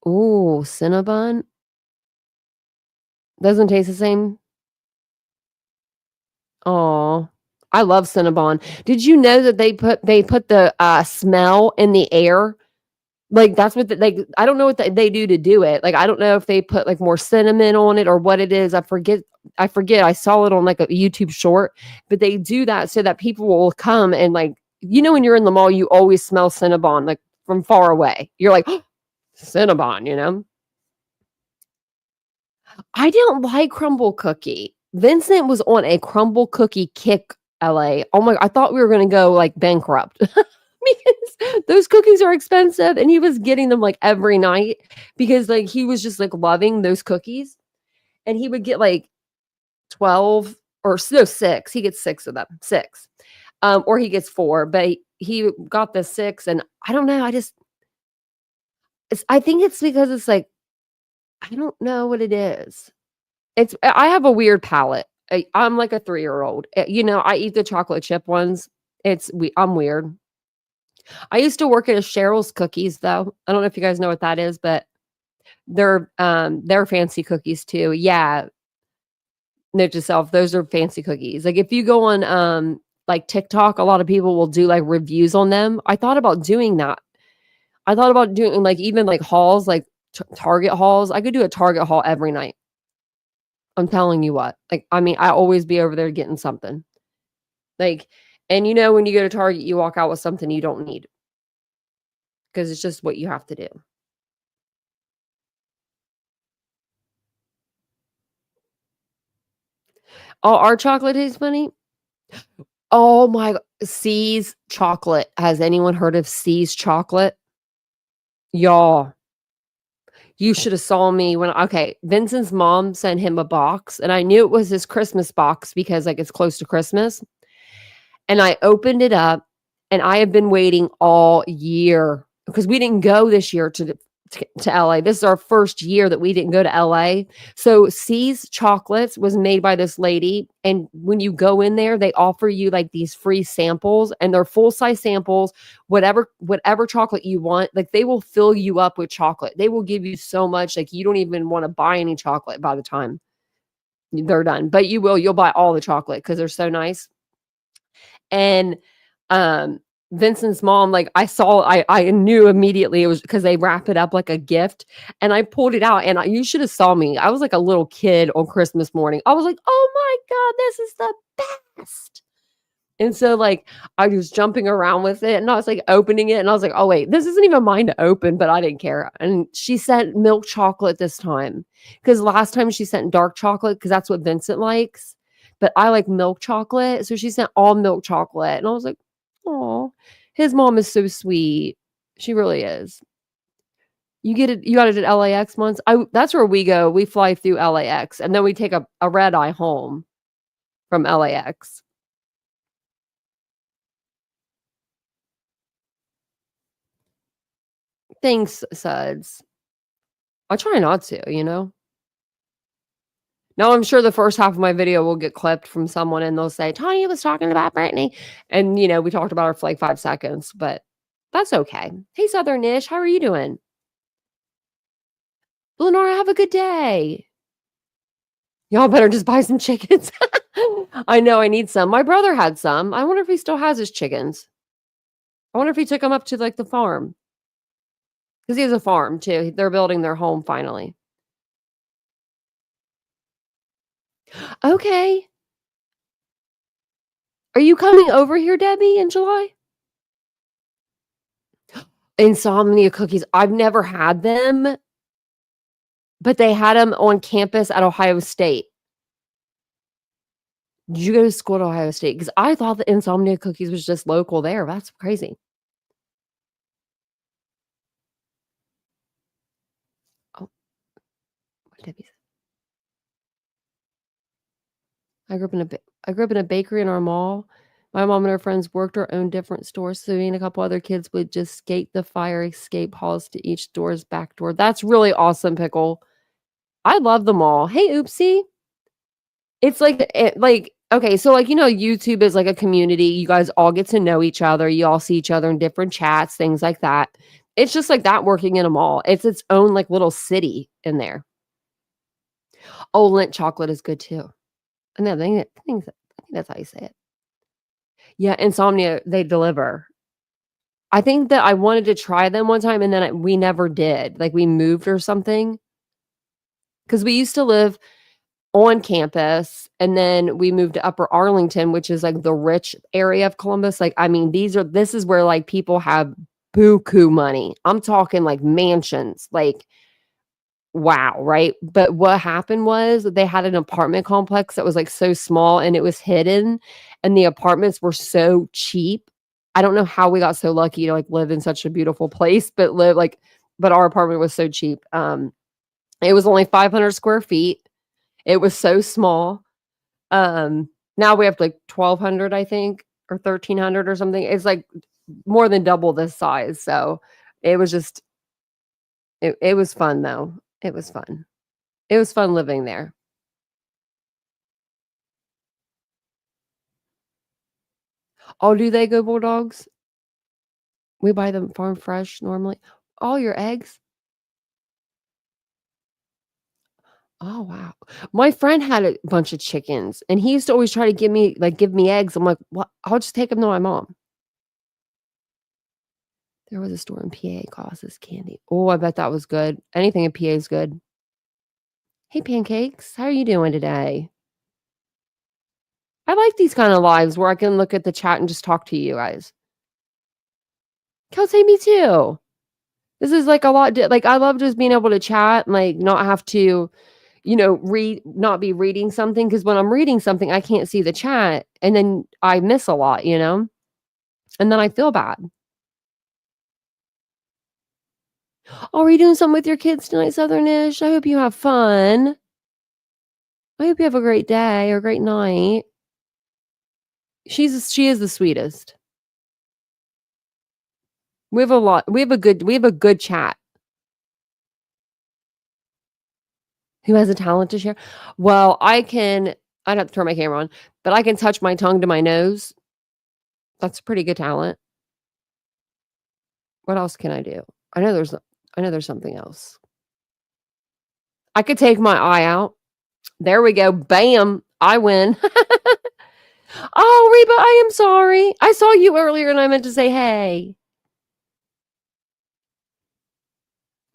Oh, Cinnabon. Doesn't taste the same. Oh, I love Cinnabon. Did you know that they put the smell in the air? Like that's what I don't know what they do to do it. Like I don't know if they put like more cinnamon on it or what it is. I forget. I saw it on like a YouTube short, but they do that so that people will come and like, you know, when you're in the mall, you always smell Cinnabon like from far away. You're like, oh, Cinnabon, you know? I didn't like crumble cookie. Vincent was on a crumble cookie kick, LA. Oh my, I thought we were going to go like bankrupt because those cookies are expensive and he was getting them like every night because like he was just like loving those cookies and he would get like 12 or no, 6. He gets 6 of them. 6. Or he gets 4, but he got the 6 and I don't know, I think it's because it's like I don't know what it is. I have a weird palate. I'm like a 3-year-old. You know, I eat the chocolate chip ones. I'm weird. I used to work at a Cheryl's Cookies though. I don't know if you guys know what that is, but they're fancy cookies too. Yeah. Note to self, those are fancy cookies. Like if you go on like TikTok, a lot of people will do like reviews on them. I thought about doing that. I thought about doing like even like hauls, like Target hauls. I could do a Target haul every night. I'm telling you what. Like, I mean, I always be over there getting something. Like, and you know, when you go to Target, you walk out with something you don't need. Because it's just what you have to do. Oh, our chocolate tastes funny. Oh my God. See's chocolate. Has anyone heard of See's chocolate? Y'all. You should have saw me Vincent's mom sent him a box and I knew it was his Christmas box because like it's close to Christmas. And I opened it up and I have been waiting all year because we didn't go this year to LA. This is our first year that we didn't go to LA. So See's Chocolates was made by this lady. And when you go in there, they offer you like these free samples and they're full-size samples, whatever chocolate you want. Like they will fill you up with chocolate. They will give you so much, like you don't even want to buy any chocolate by the time they're done. But you'll buy all the chocolate because they're so nice. And Vincent's mom, like I knew immediately it was because they wrap it up like a gift and I pulled it out and you should have saw me. I was like a little kid on Christmas morning. I was like, oh my God, this is the best. And so like, I was jumping around with it and I was like opening it and I was like, oh wait, this isn't even mine to open, but I didn't care. And she sent milk chocolate this time because last time she sent dark chocolate because that's what Vincent likes. But I like milk chocolate. So she sent all milk chocolate and I was like, oh, his mom is so sweet. She really is. You got it at LAX once. That's where we go. We fly through LAX and then we take a red eye home from LAX. Thanks, Suds. I try not to, you know. Now I'm sure the first half of my video will get clipped from someone and they'll say, Tanya was talking about Brittany. And, you know, we talked about her for like 5 seconds, but that's okay. Hey, Southernish, how are you doing? Lenora, have a good day. Y'all better just buy some chickens. I know I need some. My brother had some. I wonder if he still has his chickens. I wonder if he took them up to like the farm. Because he has a farm too. They're building their home finally. Okay. Are you coming over here, Debbie, in July? Insomnia cookies. I've never had them, but they had them on campus at Ohio State. Did you go to school at Ohio State? Because I thought the Insomnia cookies was just local there. That's crazy. Oh, what Debbie said. I grew up in a bakery in our mall. My mom and her friends worked or owned different stores, so me and a couple other kids would just skate the fire escape halls to each store's back door. That's really awesome, Pickle. I love them all. Hey, Oopsie. It's like okay, so like, you know, YouTube is like a community. You guys all get to know each other. You all see each other in different chats, things like that. It's just like that working in a mall. It's its own like little city in there. Oh, Lindt chocolate is good too. I think that's how you say it. Yeah, Insomnia, they deliver. I think that I wanted to try them one time and then we never did. Like we moved or something. Because we used to live on campus and then we moved to Upper Arlington, which is like the rich area of Columbus. Like, I mean, this is where like people have buku money. I'm talking like mansions, like wow, right? But what happened was they had an apartment complex that was like so small and it was hidden and the apartments were so cheap. I don't know how we got so lucky to like live in such a beautiful place, but our apartment was so cheap. It was only 500 square feet. It was so small. Now we have like 1,200, I think, or 1,300 or something. It's like more than double this size. So it was just, it was fun though. It was fun. It was fun living there. Oh, do they go Bulldogs? We buy them farm fresh normally. All your eggs? Oh, wow. My friend had a bunch of chickens and he used to always try to give me eggs. I'm like, what? I'll just take them to my mom. There was a store in PA causes candy. Oh, I bet that was good. Anything in PA is good. Hey, Pancakes. How are you doing today? I like these kind of lives where I can look at the chat and just talk to you guys. Kelsey, me too. This is like a lot. Like, I love just being able to chat and like not have to, not be reading something. Because when I'm reading something, I can't see the chat. And then I miss a lot, and then I feel bad. Oh, are you doing something with your kids tonight, Southernish? I hope you have fun. I hope you have a great day or a great night. She is the sweetest. We have a good chat. Who has a talent to share? Well, I'd have to turn my camera on, but I can touch my tongue to my nose. That's a pretty good talent. What else can I do? I know there's something else. I could take my eye out. There we go. Bam. I win. Oh, Reba, I am sorry. I saw you earlier and I meant to say hey.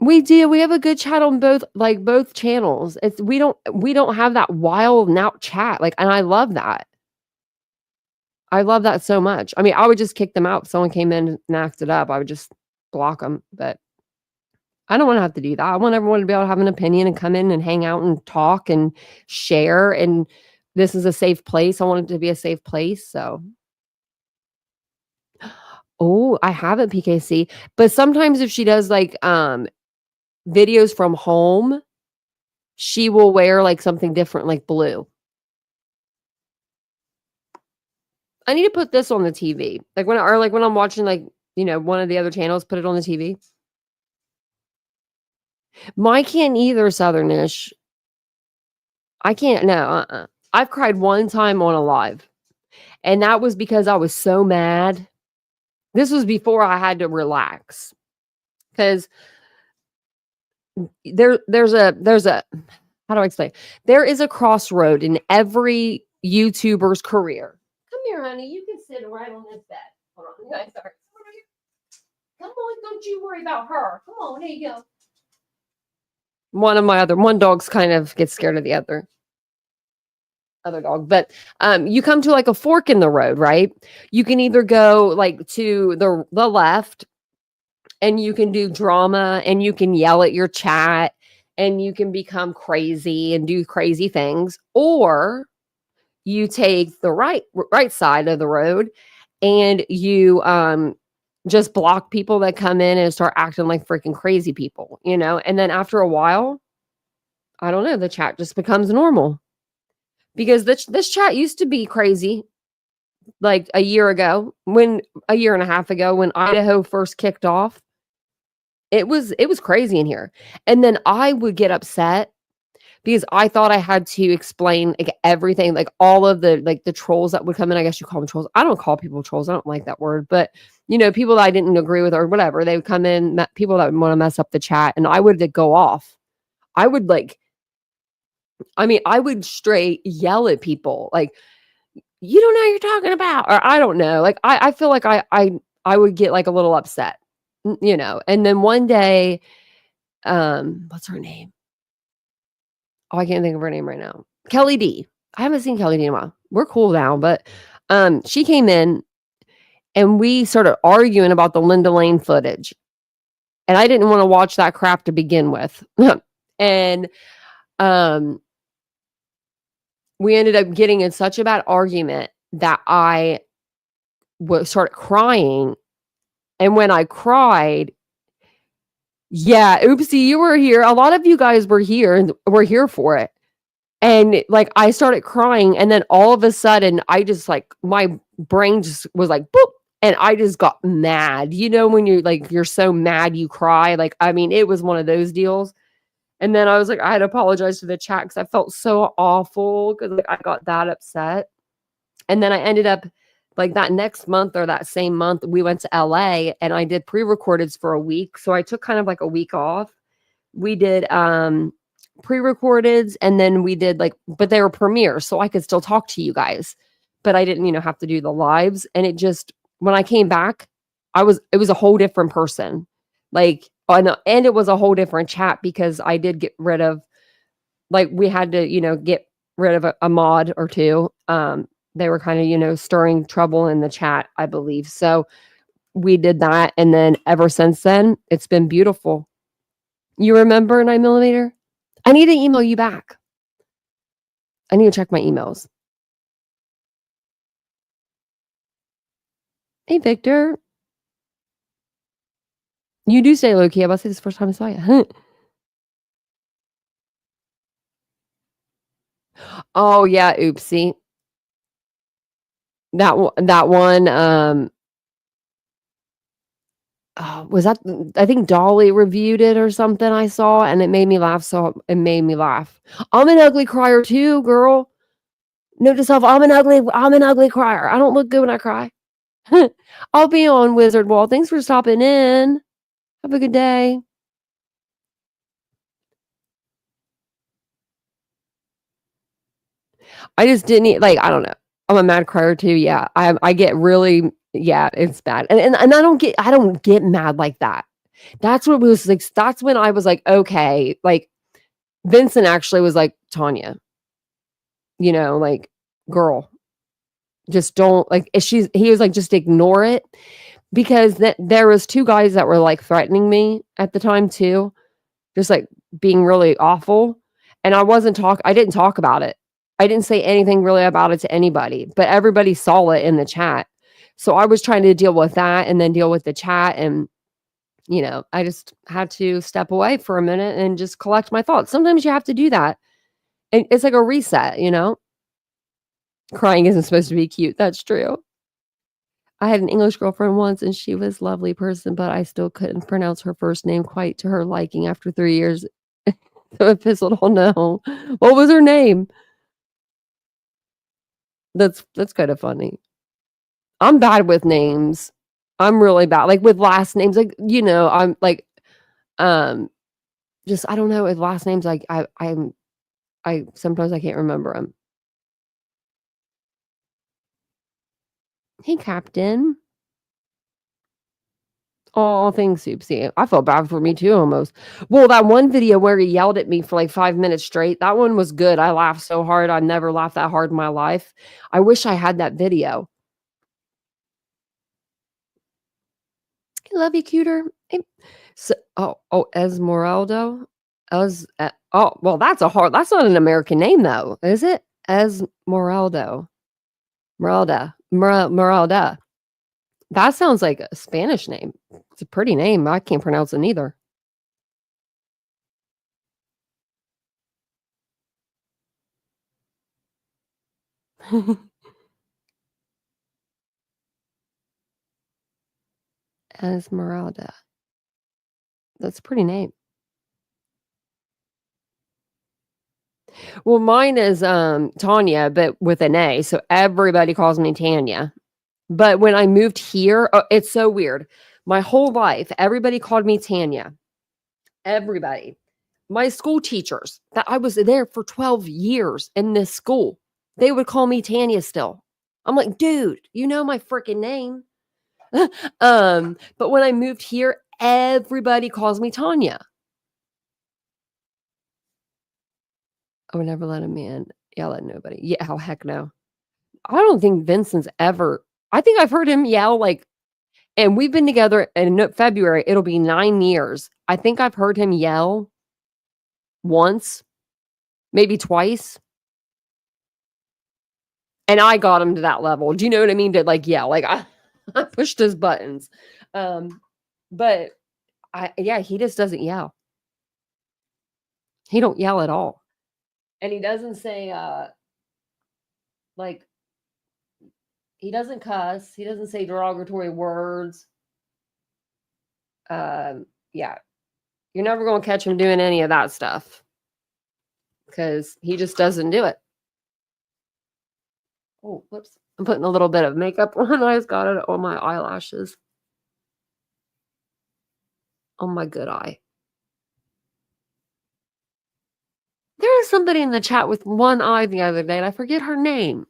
We do. We have a good chat on both channels. We don't have that wild out chat. And I love that. I love that so much. I mean, I would just kick them out if someone came in and acted up. I would just block them, but I don't want to have to do that. I want everyone to be able to have an opinion and come in and hang out and talk and share. And this is a safe place. I want it to be a safe place. So, oh, I haven't PKC, but sometimes if she does videos from home, she will wear something different, like blue. I need to put this on the TV. When I'm watching one of the other channels, put it on the TV. My can't either, Southernish. I can't. No, I've cried one time on a live, and that was because I was so mad. This was before I had to relax, because there's a how do I explain? There is a crossroad in every YouTuber's career. Come here, honey. You can sit right on this bed. Hold on. No, sorry. Come on, don't you worry about her. Come on, there you go. One dog's kind of gets scared of the other dog. But you come to a fork in the road, right? You can either go to the left and you can do drama and you can yell at your chat and you can become crazy and do crazy things, or you take the right side of the road and you just block people that come in and start acting like freaking crazy people, and then after a while, I don't know, the chat just becomes normal, because this chat used to be crazy a year and a half ago when Idaho first kicked off. It was crazy in here. And then I would get upset because I thought I had to explain everything, all of the trolls that would come in. I guess you call them trolls. I don't call people trolls. I don't like that word, but people that I didn't agree with or whatever, they would come in, people that would want to mess up the chat, and I would go off. I would I would straight yell at people you don't know what you're talking about, or I don't know. I feel like I would get a little upset, and then one day, what's her name? Oh, I can't think of her name right now. Kelly D. I haven't seen Kelly D in a while. We're cool now, but she came in and we started arguing about the Linda Lane footage. And I didn't want to watch that crap to begin with. And we ended up getting in such a bad argument that I started crying. And when I cried, yeah, oopsie, you were here. A lot of you guys were here and were here for it. And like I started crying, and then all of a sudden I just like my brain just was like boop, and I just got mad. You know, when you're so mad you cry. Like, I mean, it was one of those deals. And then I was like, I had to apologize to the chat because I felt so awful because like I got that upset. And then I ended up like that next month or that same month, we went to LA and I did pre-recordeds for a week. So I took kind of like a week off. We did pre-recordeds, and then we did like, but they were premieres, so I could still talk to you guys. But I didn't, have to do the lives. And it just, when I came back, it was a whole different person. Like, and it was a whole different chat because I did get rid of, like, we had to, get rid of a mod or two. They were kind of, stirring trouble in the chat, I believe. So we did that. And then ever since then, it's been beautiful. You remember 9mm? I need to email you back. I need to check my emails. Hey, Victor. You do stay low key. I must say this is the first time I saw you. Oh, yeah. Oopsie. That one, was that, I think Dolly reviewed it or something I saw, and it made me laugh. So it made me laugh. I'm an ugly crier too, girl. Note to self, I'm an ugly crier. I don't look good when I cry. I'll be on Wizard Wall. Thanks for stopping in. Have a good day. I just didn't like, I don't know. I'm a mad crier too. Yeah. I get really, yeah, it's bad. And I don't get mad like that. That's what was like, that's when I was like, okay, like Vincent actually was like, Tanya, like, girl, just don't like, he was like, just ignore it. Because there was two guys that were like threatening me at the time too. Just like being really awful. And I didn't talk about it. I didn't say anything really about it to anybody, but everybody saw it in the chat. So I was trying to deal with that and then deal with the chat. And, I just had to step away for a minute and just collect my thoughts. Sometimes you have to do that. And it's like a reset, Crying isn't supposed to be cute. That's true. I had an English girlfriend once and she was a lovely person, but I still couldn't pronounce her first name quite to her liking after 3 years. So Epistle, no. What was her name? That's kind of funny. I'm bad with names. I'm really bad. Like with last names, like, I'm like, just, I don't know, with last names, like I sometimes I can't remember them. Hey, Captain. Oh, thanks, Oopsie. I felt bad for me too, almost. Well, that one video where he yelled at me for like 5 minutes straight, that one was good. I laughed so hard. I never laughed that hard in my life. I wish I had that video. I love you, cuter. So, Esmeralda. Well, that's not an American name though, is it? Esmeralda. Meralda. That sounds like a Spanish name. It's a pretty name. I can't pronounce it either. Esmeralda. That's a pretty name. Well, mine is Tanya, but with an A. So everybody calls me Tanya. But when I moved here, it's so weird. My whole life, everybody called me Tanya. Everybody. My school teachers, that I was there for 12 years in this school, they would call me Tanya still. I'm like, dude, you know my freaking name. But when I moved here, everybody calls me Tanya. I would never let a man yell at nobody. Yeah, oh, heck no. I don't think Vincent's ever. I think I've heard him yell like, and we've been together in February. It'll be 9 years. I think I've heard him yell once, maybe twice. And I got him to that level. Do you know what I mean? To like yell, like I pushed his buttons. But he just doesn't yell. He don't yell at all. And he doesn't say like he doesn't cuss, he doesn't say derogatory words. Yeah. You're never going to catch him doing any of that stuff because he just doesn't do it. Oh, whoops. I'm putting a little bit of makeup on. I just got it on my eyelashes. On my good eye. There was somebody in the chat with one eye the other day, and I forget her name.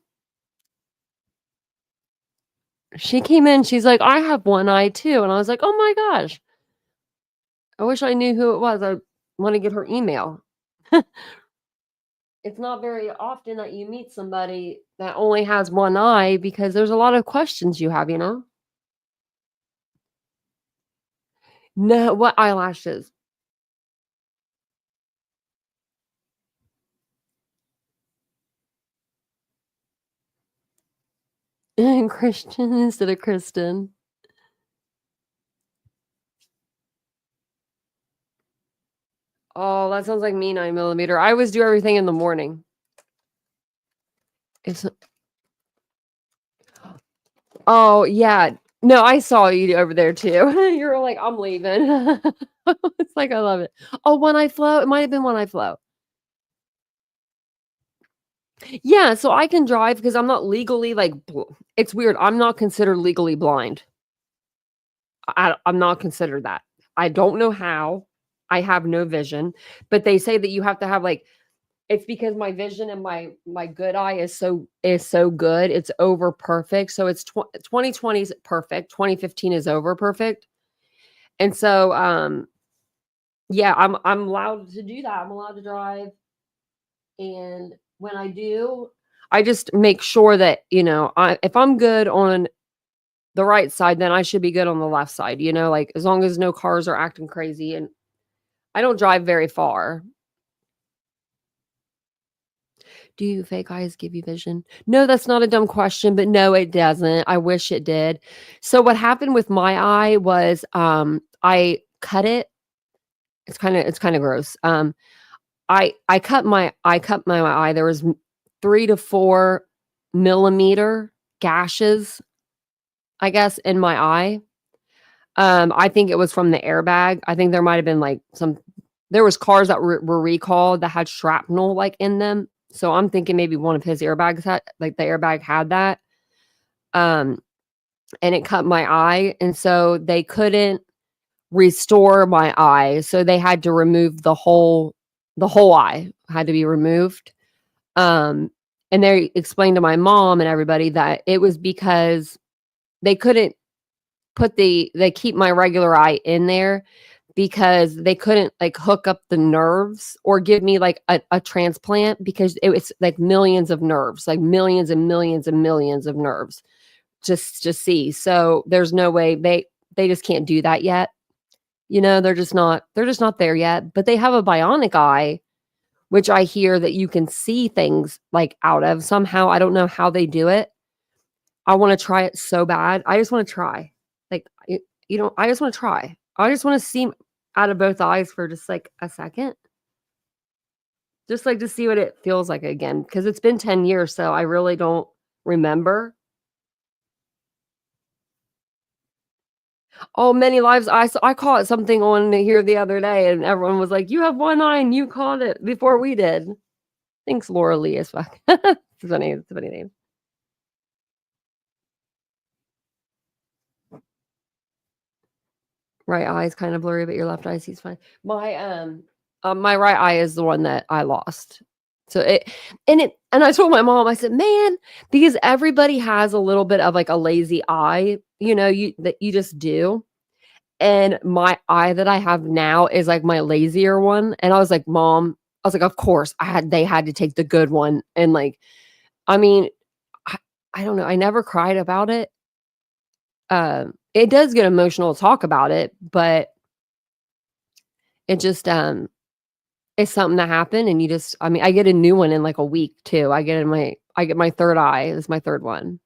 She came in, she's like, I have one eye too. And I was like, oh my gosh. I wish I knew who it was. I want to get her email. It's not very often that you meet somebody that only has one eye because there's a lot of questions you have, you know? No, what eyelashes? Christian instead of Kristen. Oh, that sounds like me, 9mm. I always do everything in the morning. Oh, yeah. No, I saw you over there too. You were like, I'm leaving. It's like, I love it. Oh, One Eye Flow. It might have been One Eye Flow. Yeah, so I can drive because I'm not legally it's weird. I'm not considered legally blind. I'm not considered that. I don't know how. I have no vision, but they say that you have to have it's because my vision and my good eye is so good. It's over perfect. So it's 2020 is perfect. 2015 is over perfect. And so yeah, I'm allowed to do that. I'm allowed to drive. And when I do, I just make sure that, if I'm good on the right side, then I should be good on the left side, as long as no cars are acting crazy. And I don't drive very far. Do fake eyes give you vision? No, that's not a dumb question, but no, it doesn't. I wish it did. So what happened with my eye was I cut it. It's kind of gross. I cut my eye. There was 3 to 4 millimeter gashes, I guess, in my eye. I think it was from the airbag. I think there might have been there was cars that were recalled that had shrapnel in them. So I'm thinking maybe one of his airbags had the airbag had that. And it cut my eye. And so they couldn't restore my eye. So they had to remove the whole eye had to be removed. And they explained to my mom and everybody that it was because they couldn't they keep my regular eye in there because they couldn't hook up the nerves or give me a transplant because it was millions of nerves, millions and millions and millions of nerves just to see. So there's no way they just can't do that yet. They're just not there yet, but they have a bionic eye, which I hear that you can see things out of somehow. I don't know how they do it. I want to try it so bad. I just want to try. I just want to try. I just want to see out of both eyes for just a second. Just to see what it feels like again. Because it's been 10 years, so I really don't remember. Oh, many lives. I caught something on here the other day, and everyone was like, you have one eye, and you caught it before we did. Thanks, Laura Lee as fuck. It's funny. It's a funny name. Right eye is kind of blurry, but your left eye sees fine. My right eye is the one that I lost. So and I told my mom, I said, man, because everybody has a little bit of a lazy eye, that you just do. And my eye that I have now is my lazier one. And I was like, Mom, I was like, of course they had to take the good one. And I mean, I don't know. I never cried about it. It does get emotional to talk about it, but it just it's something that happened, and I get a new one in a week too. I get my third eye. This is my third one.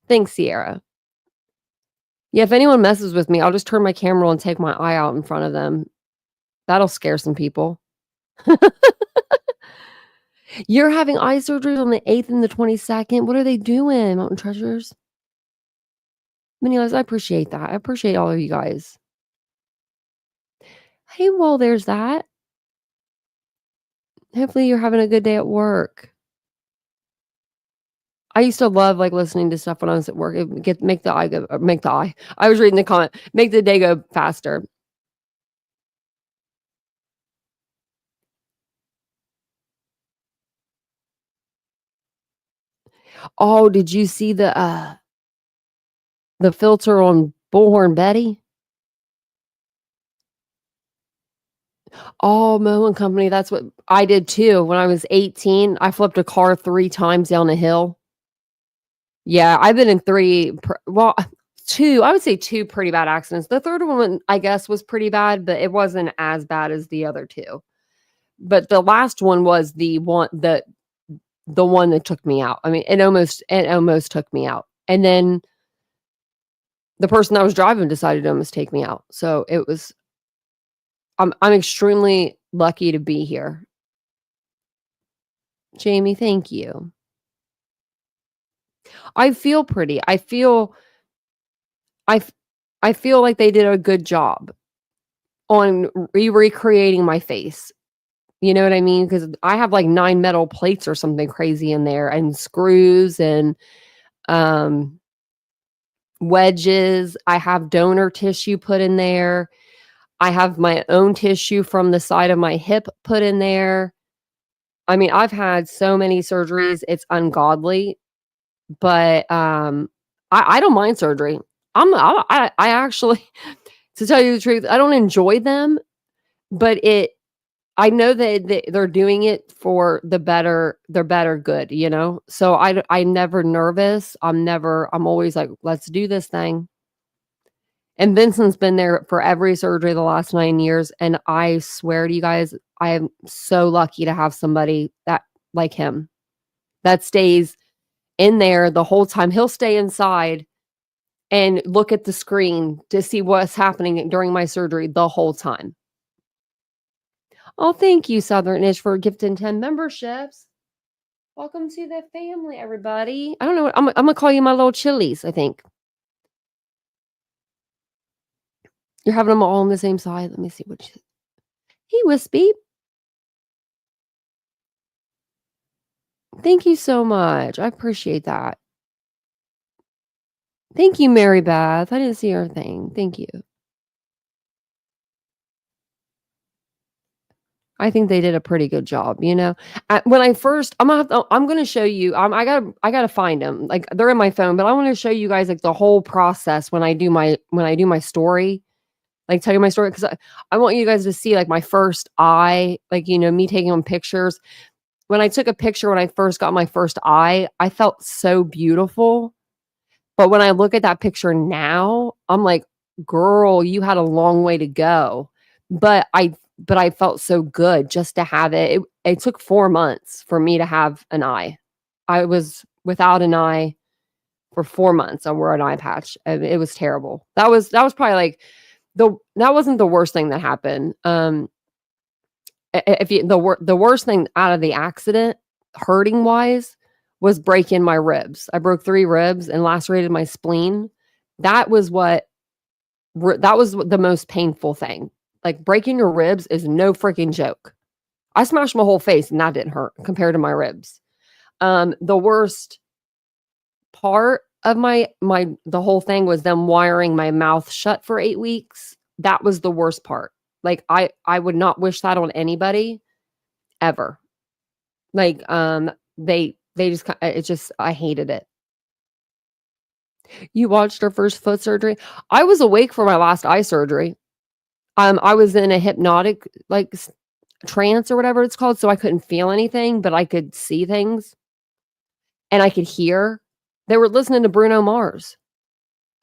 Thanks, Sierra. Yeah, if anyone messes with me, I'll just turn my camera on and take my eye out in front of them. That'll scare some people. You're having eye surgery on the 8th and the 22nd. What are they doing, Mountain Treasures? Many lives, I appreciate that. I appreciate all of you guys. Hey, well, there's that. Hopefully you're having a good day at work. I used to love like listening to stuff when I was at work. It make the eye go, make the eye. I was reading the comment. Make the day go faster. Oh, did you see the filter on Bullhorn Betty? Oh, Mo and Company. That's what I did too. When I was 18, I flipped a car 3 times down a hill. Yeah, I've been in 2, I would say 2 pretty bad accidents. The third one, I guess, was pretty bad, but it wasn't as bad as the other 2. But the last one was the one that took me out. I mean, it almost took me out. And then the person that was driving decided to almost take me out. So it was, I'm extremely lucky to be here. Jamie, thank you. I feel pretty. I feel like they did a good job on recreating my face. You know what I mean? Because I have like 9 metal plates or something crazy in there, and screws and wedges. I have donor tissue put in there. I have my own tissue from the side of my hip put in there. I mean, I've had so many surgeries, it's ungodly. But I don't mind surgery. I actually, to tell you the truth, I don't enjoy them, but I know that they're doing it for the better good, you know? So I'm never nervous. I'm always like, let's do this thing. And Vincent's been there for every surgery the last 9 years. And I swear to you guys, I am so lucky to have somebody that like him that stays in there the whole time. He'll stay inside and look at the screen to see what's happening during my surgery the whole time. Oh, thank you, Southernish, for gifting 10 memberships. Welcome to the family, everybody. I don't know. I'm going to call you my little chilies, I think. You're having them all on the same side. Let me see what you... Hey, Wispy. Thank you so much. I appreciate that. Thank you, Mary Beth. I didn't see her thing. Thank you. I think they did a pretty good job, you know. When I first, I'm gonna show you. I gotta find them. Like they're in my phone, but I want to show you guys like the whole process when I do my story, like tell you my story, because I want you guys to see like my first eye, like you know me taking on pictures. When I took a picture when I first got my first eye, I felt so beautiful. But when I look at that picture now, I'm like, girl, you had a long way to go. But I felt so good just to have it. It took 4 months for me to have an eye. I was without an eye for 4 months. I wore an eye patch. It was terrible. That was probably like that wasn't the worst thing that happened. The worst thing out of the accident, hurting wise, was breaking my ribs. I broke 3 ribs and lacerated my spleen. That was the most painful thing. Like breaking your ribs is no freaking joke. I smashed my whole face and that didn't hurt compared to my ribs. The worst part of the whole thing was them wiring my mouth shut for 8 weeks. That was the worst part. Like I would not wish that on anybody ever. Like they just I hated it. You watched her first foot surgery? I was awake for my last eye surgery. I was in a hypnotic like trance or whatever it's called, so I couldn't feel anything, but I could see things and I could hear. They were listening to Bruno Mars,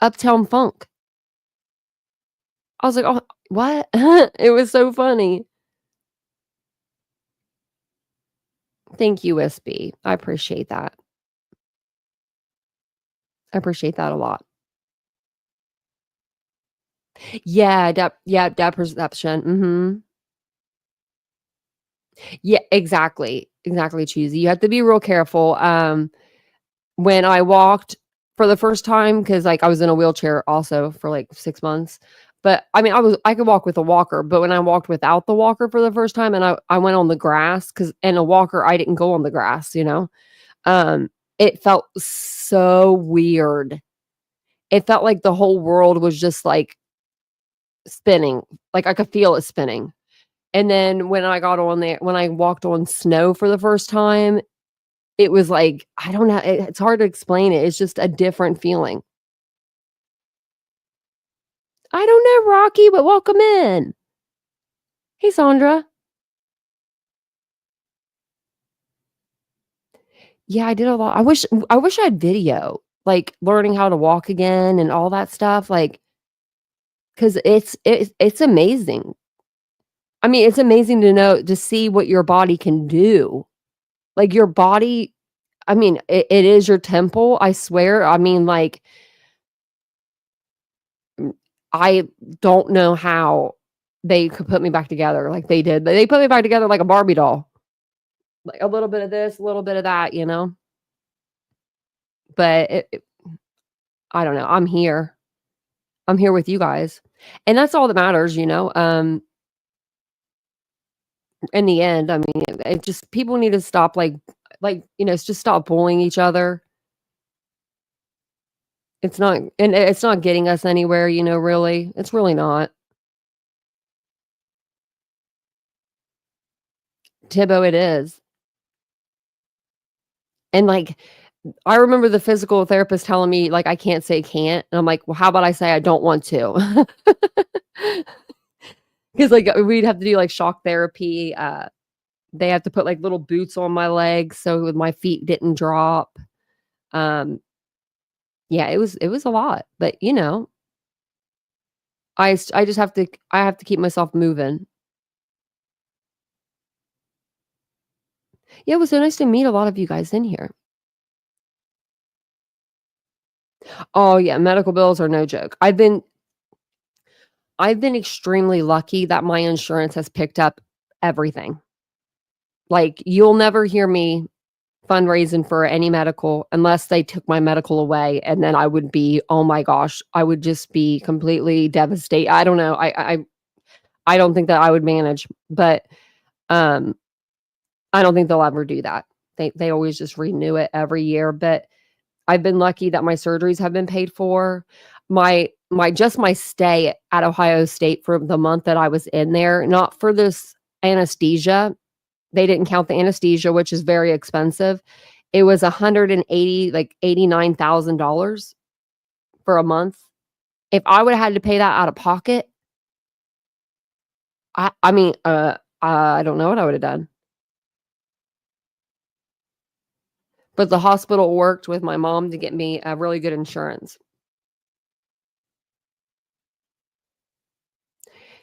Uptown Funk. I was like, oh, what? It was so funny. Thank you, SB. I appreciate that. I appreciate that a lot. Yeah, depth perception. Yeah, exactly. exactly cheesy. You have to be real careful. When I walked for the first time, because like I was in a wheelchair also for like 6 months. But I mean, I could walk with a walker, but when I walked without the walker for the first time and I went on the grass, because in a walker, I didn't go on the grass, you know. It felt so weird. It felt like the whole world was just like spinning. Like I could feel it spinning. And then when I walked on snow for the first time, it was like, I don't know, it's hard to explain it. It's just a different feeling. I don't know, Rocky, but welcome in. Hey, Sandra. Yeah, I did a lot. I wish I had video, like learning how to walk again and all that stuff, like, because it's amazing. I mean, it's amazing to see what your body can do. Like your body, I mean, it is your temple, I swear. I mean, like, I don't know how they could put me back together like they did. They put me back together like a Barbie doll. Like a little bit of this, a little bit of that, you know? But I don't know. I'm here. I'm here with you guys. And that's all that matters, you know? In the end, I mean, it just people need to stop you know, it's just stop bullying each other. It's not getting us anywhere, you know, really. It's really not. Tibbo, it is. And like I remember the physical therapist telling me like I can't say can't. And I'm like, well, how about I say I don't want to? Because like we'd have to do like shock therapy. They have to put like little boots on my legs so my feet didn't drop. Yeah, it was a lot, but you know, I just have to keep myself moving. Yeah, it was so nice to meet a lot of you guys in here. Oh yeah, medical bills are no joke. I've been extremely lucky that my insurance has picked up everything. Like you'll never hear me fundraising for any medical unless they took my medical away, and then I would be, oh my gosh, I would just be completely devastated. I don't know. I don't think that I would manage, but I don't think they'll ever do that. They always just renew it every year, but I've been lucky that my surgeries have been paid for. My stay at Ohio State for the month that I was in there, not for this anesthesia. They didn't count the anesthesia, which is very expensive. It was $89,000 for a month. If I would have had to pay that out of pocket, I mean, I don't know what I would have done. But the hospital worked with my mom to get me a really good insurance.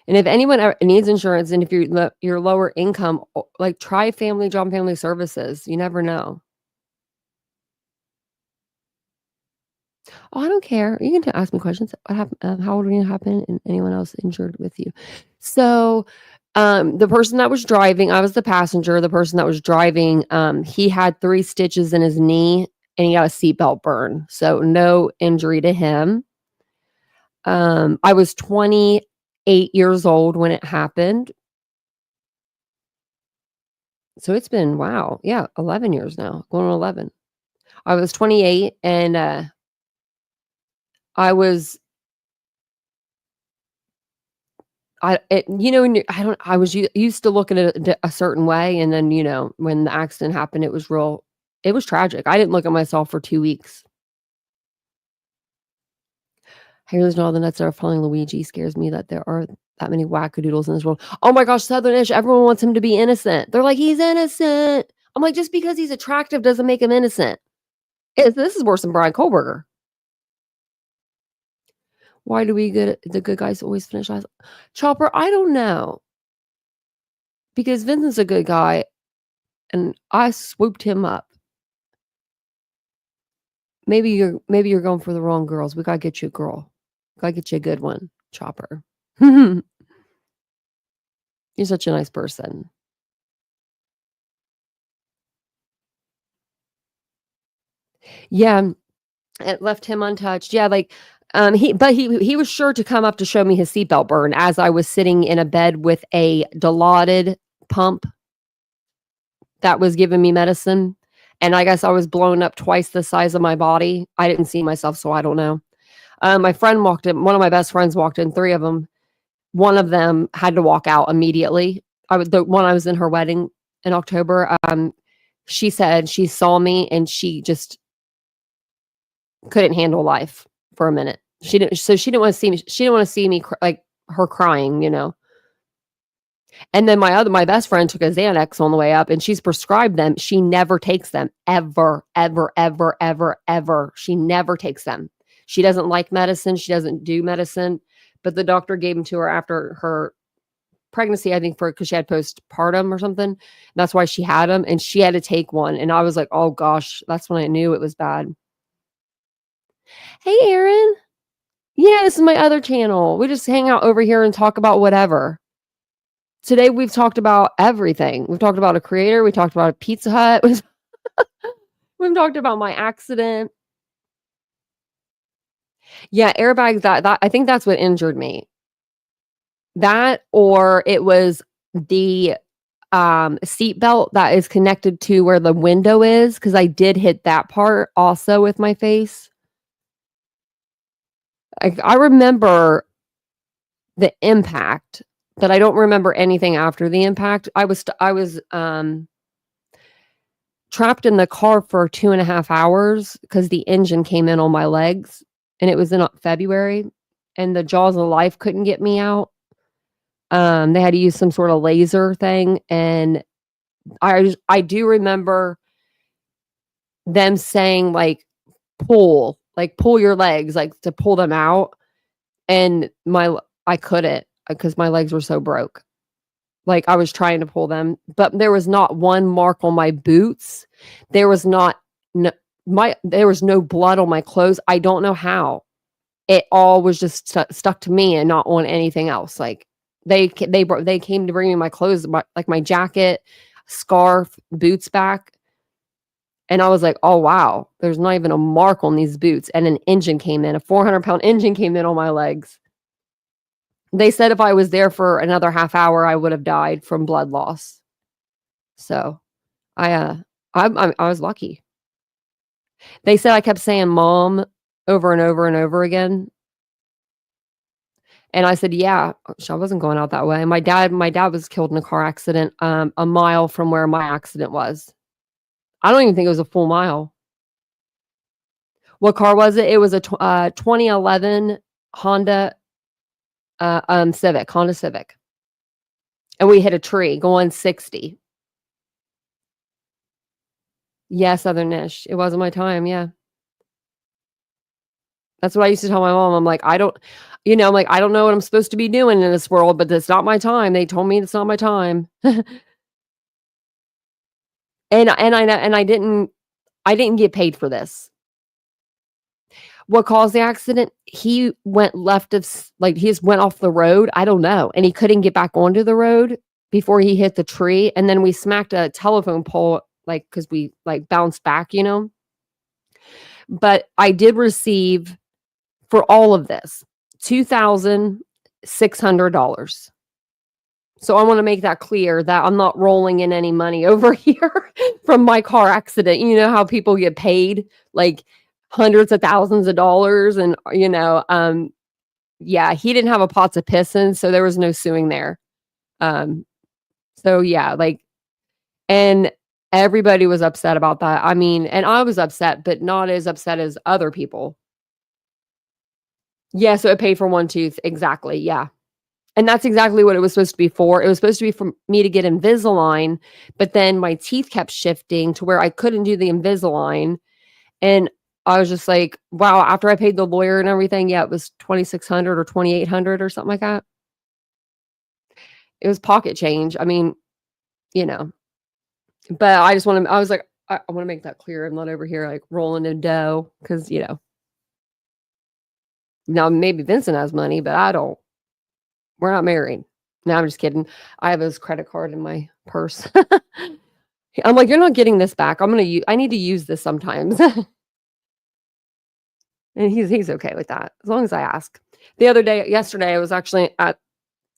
And if anyone needs insurance, and if you're lower income, like try John Family Services. You never know. Oh, I don't care. You can ask me questions. What happened? How old were you? Happened? And anyone else injured with you? So, the person that was driving, I was the passenger. The person that was driving, he had 3 stitches in his knee, and he got a seatbelt burn. So no injury to him. I was 28 years old when it happened. So it's been, wow. Yeah, 11 years now. Going on 11. I was 28 and I was I was used to looking at it a certain way, and then, you know, when the accident happened, it was tragic. I didn't look at myself for 2 weeks. Here's all the nuts that are following Luigi. Scares me that there are that many wackadoodles in this world. Oh my gosh, Southernish, everyone wants him to be innocent. They're like, he's innocent. I'm like, just because he's attractive doesn't make him innocent. This is worse than Brian Kohlberger. Why do the good guys always finish last? Chopper, I don't know. Because Vincent's a good guy, and I swooped him up. Maybe you're going for the wrong girls. We gotta get you a girl. Gotta get you a good one, Chopper. You're such a nice person. Yeah, it left him untouched. Yeah, like he was sure to come up to show me his seatbelt burn as I was sitting in a bed with a Dilaudid pump that was giving me medicine. And I guess I was blown up twice the size of my body. I didn't see myself, so I don't know. My friend walked in. One of my best friends walked in. 3 of them. One of them had to walk out immediately. The one I was in her wedding in October. She said she saw me and she just couldn't handle life for a minute. She didn't. So she didn't want to see me. She didn't want to see me like her crying. And then my best friend took a Xanax on the way up, and she's prescribed them. She never takes them ever, ever, ever, ever, ever. She never takes them. She doesn't like medicine. She doesn't do medicine, but the doctor gave them to her after her pregnancy, I think, because she had postpartum or something. That's why she had them, and she had to take one. And I was like, oh gosh, that's when I knew it was bad. Hey, Aaron. Yeah, this is my other channel. We just hang out over here and talk about whatever. Today, we've talked about everything. We've talked about a creator. We talked about a Pizza Hut. We've talked about my accident. Yeah, airbags, that I think that's what injured me. That, or it was the seat belt that is connected to where the window is, because I did hit that part also with my face. I remember the impact, but I don't remember anything after the impact. I was trapped in the car for 2.5 hours because the engine came in on my legs, and it was in February, and the jaws of life couldn't get me out. They had to use some sort of laser thing, and I do remember them saying pull your legs, to pull them out, and I couldn't because my legs were so broke. I was trying to pull them, but there was not one mark on my boots. There was no blood on my clothes. I don't know how. It all was just stuck to me and not on anything else. They came to bring me my clothes, my jacket, scarf, boots back. And I was like, oh, wow, there's not even a mark on these boots. And an engine came in, a 400-pound engine came in on my legs. They said if I was there for another half hour, I would have died from blood loss. So I was lucky. They said I kept saying mom over and over and over again. And I said, yeah, I wasn't going out that way. My dad was killed in a car accident a mile from where my accident was. I don't even think it was a full mile. What car was it? It was a 2011 Honda Civic. And we hit a tree going 60. Yeah, Southern-ish. It wasn't my time, yeah. That's what I used to tell my mom. I'm like, I don't know what I'm supposed to be doing in this world, but it's not my time. They told me it's not my time. And I didn't get paid for this. What caused the accident? He went he just went off the road. I don't know. And he couldn't get back onto the road before he hit the tree. And then we smacked a telephone pole, because we bounced back, But I did receive, for all of this, $2,600. So I want to make that clear that I'm not rolling in any money over here from my car accident. You know how people get paid hundreds of thousands of dollars, and yeah, he didn't have a pot to piss in, so there was no suing there. So yeah, and everybody was upset about that. I mean, and I was upset, but not as upset as other people. Yeah, so it paid for one tooth. Exactly. Yeah. And that's exactly what it was supposed to be for. It was supposed to be for me to get Invisalign, but then my teeth kept shifting to where I couldn't do the Invisalign. And I was just like, wow, after I paid the lawyer and everything, yeah, it was $2,600 or $2,800 or something like that. It was pocket change. I mean, but I was like, I want to make that clear. I'm not over here rolling in dough because, now maybe Vincent has money, but I don't. We're not married. No, I'm just kidding. I have his credit card in my purse. I'm like, you're not getting this back. I need to use this sometimes. And he's okay with that as long as I ask. Yesterday, I was actually at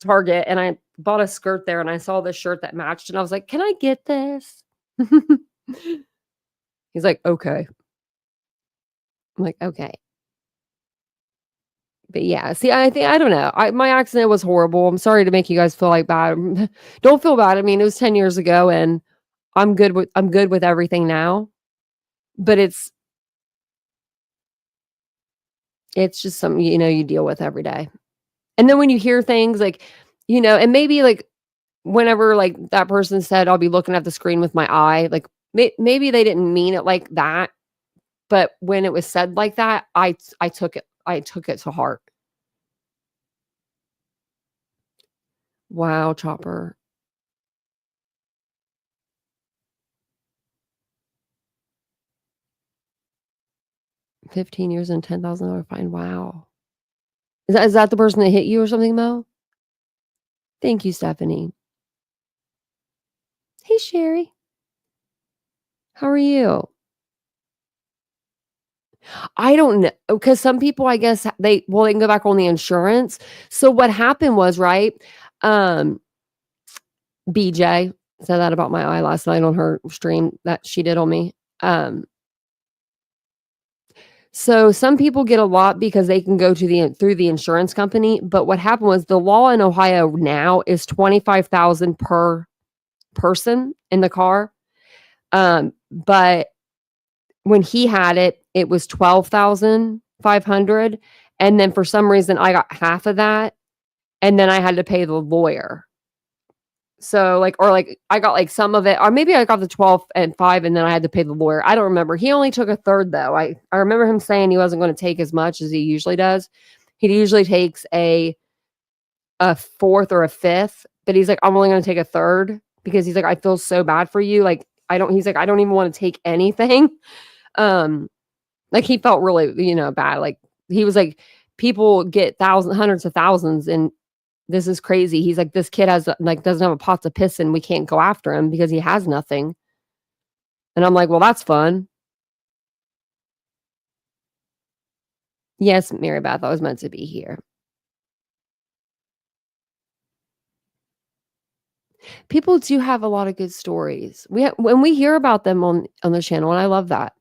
Target and I bought a skirt there and I saw this shirt that matched and I was like, "Can I get this?" He's like, "Okay." I'm like, "Okay." But yeah, see, I don't know. My accident was horrible. I'm sorry to make you guys feel like bad. Don't feel bad. I mean, it was 10 years ago and I'm good with everything now. But it's just something, you deal with every day. And then when you hear things like, and maybe like whenever like that person said, I'll be looking at the screen with my eye, like maybe they didn't mean it like that. But when it was said like that, I took it to heart. Wow, Chopper. $15 years and $10,000 fine. Wow. Is that the person that hit you or something, Mo? Thank you, Stephanie. Hey, Sherry. How are you? I don't know, because some people, I guess they can go back on the insurance. So what happened was, right? BJ said that about my eye last night on her stream that she did on me. So some people get a lot because they can go through the insurance company. But what happened was the law in Ohio now is $25,000 per person in the car. But when he had it, it was $12,500. And then for some reason I got half of that. And then I had to pay the lawyer. So I got like some of it, or maybe I got the 12 and 5 and then I had to pay the lawyer. I don't remember. He only took a third though. I remember him saying he wasn't going to take as much as he usually does. He usually takes a fourth or a fifth, but he's like, I'm only going to take a third because he's like, I feel so bad for you. He's like, I don't even want to take anything. He felt really, bad. Like he was like, people get hundreds of thousands and this is crazy. He's like, this kid doesn't have a pot to piss in. We can't go after him because he has nothing. And I'm like, well, that's fun. Yes, Mary Beth, I was meant to be here. People do have a lot of good stories. When we hear about them on the channel, and I love that.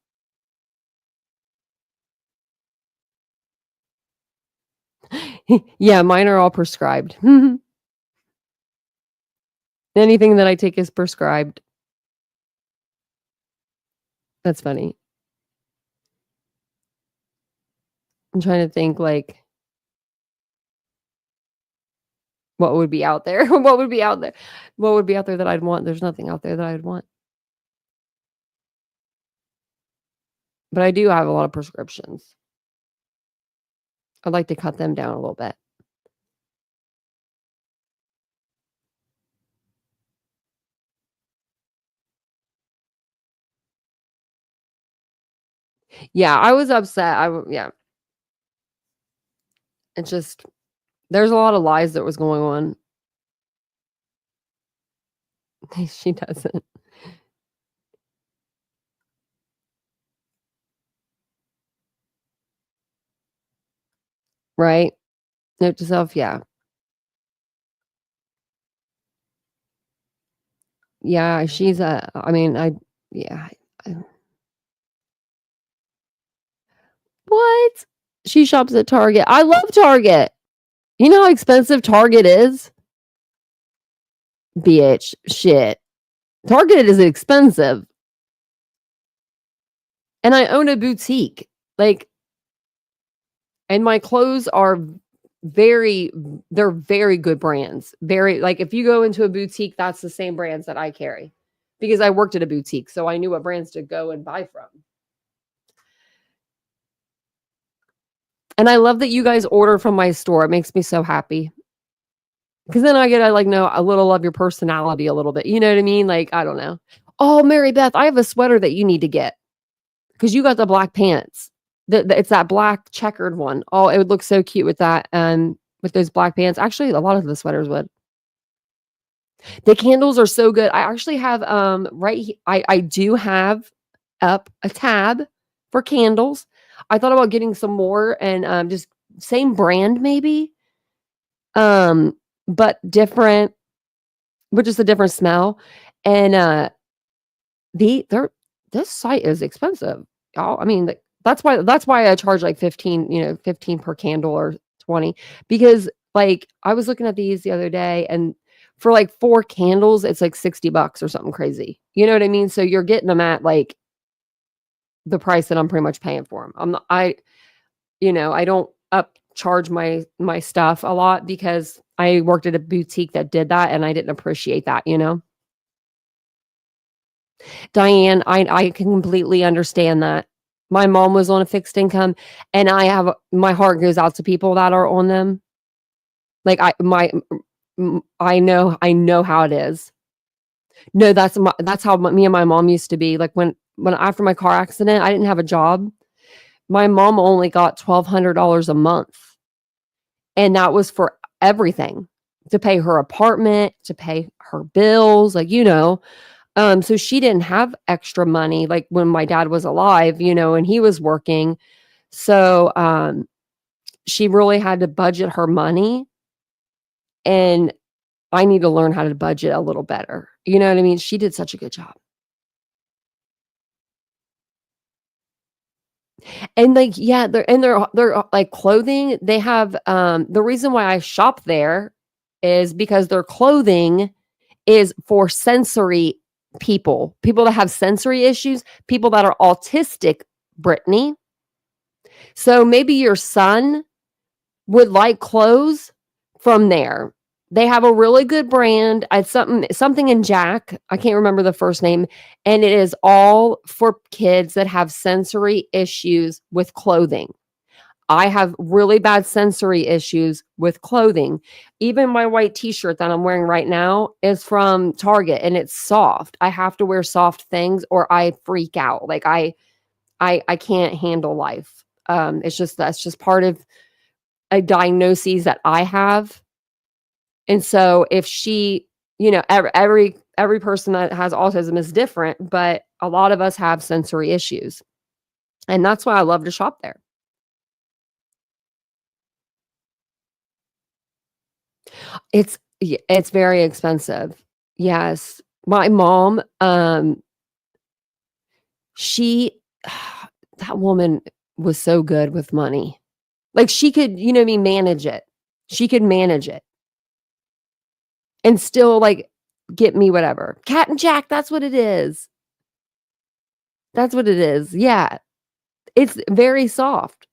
Yeah, mine are all prescribed. Anything that I take is prescribed. That's funny. I'm trying to think what would be out there? What would be out there? What would be out there that I'd want? There's nothing out there that I'd want. But I do have a lot of prescriptions. I'd like to cut them down a little bit. Yeah, I was upset. Yeah. It's just, there's a lot of lies that was going on. She doesn't. Right? Note to self, yeah. Yeah, she's what? She shops at Target. I love Target. You know how expensive Target is? BH, shit. Target is expensive. And I own a boutique. And my clothes are they're very good brands. If you go into a boutique, that's the same brands that I carry because I worked at a boutique. So I knew what brands to go and buy from. And I love that you guys order from my store. It makes me so happy. Because then I know a little of your personality a little bit. You know what I mean? I don't know. Oh, Mary Beth, I have a sweater that you need to get. Because you got the black pants. It's that black checkered one. Oh, it would look so cute with that and with those black pants. Actually, a lot of the sweaters would. The candles are so good. I actually have I do have up a tab for candles. I thought about getting some more and just same brand maybe, but different, but just a different smell. And this site is expensive. I mean, that's why I charge like 15, 15 per candle or 20, because like I was looking at these the other day and for like 4 candles, it's like $60 or something crazy. You know what I mean? So you're getting them at like the price that I'm pretty much paying for them. I don't upcharge my stuff a lot because I worked at a boutique that did that and I didn't appreciate that, Diane, I can completely understand that. My mom was on a fixed income and my heart goes out to people that are on them. Like I know how it is. No, that's how me and my mom used to be. Like when after my car accident, I didn't have a job. My mom only got $1,200 a month. And that was for everything, to pay her apartment, to pay her bills, like, so she didn't have extra money like when my dad was alive, and he was working. So she really had to budget her money. And I need to learn how to budget a little better. You know what I mean? She did such a good job. And like, yeah, they're like clothing. They have the reason why I shop there is because their clothing is for sensory people that have sensory issues, people that are autistic, Brittany. So maybe your son would like clothes from there. They have a really good brand. It's something in Jack. I can't remember the first name. And it is all for kids that have sensory issues with clothing. I have really bad sensory issues with clothing. Even my white t-shirt that I'm wearing right now is from Target and it's soft. I have to wear soft things or I freak out. Like I can't handle life. That's just part of a diagnosis that I have. And so if she, every person that has autism is different, but a lot of us have sensory issues. And that's why I love to shop there. It's very expensive. Yes. My mom, that woman was so good with money. Like she could, manage it. She could manage it. And still like get me whatever. Cat and Jack, that's what it is. That's what it is. Yeah. It's very soft.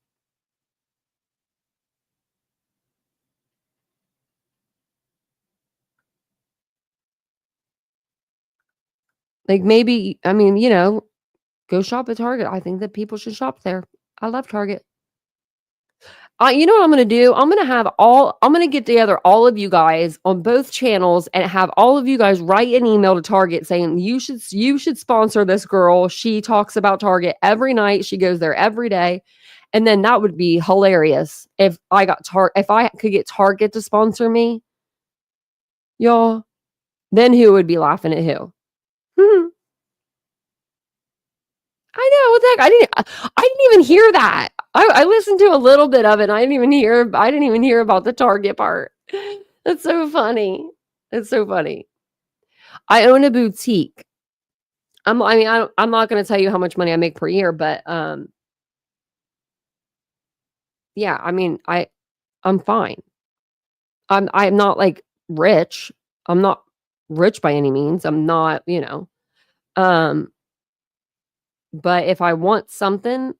Like maybe, go shop at Target. I think that people should shop there. I love Target. You know what I'm going to do? I'm going to get together all of you guys on both channels and have all of you guys write an email to Target saying you should sponsor this girl. She talks about Target every night. She goes there every day. And then that would be hilarious if I could get Target to sponsor me. Y'all, then who would be laughing at who? I know. What the heck? I didn't even hear that. I listened to a little bit of it. And I didn't even hear about the Target part. That's so funny. It's so funny. I own a boutique. I'm not going to tell you how much money I make per year, but yeah, I'm fine. I'm not like rich. I'm not rich by any means. I'm not, but if I want something,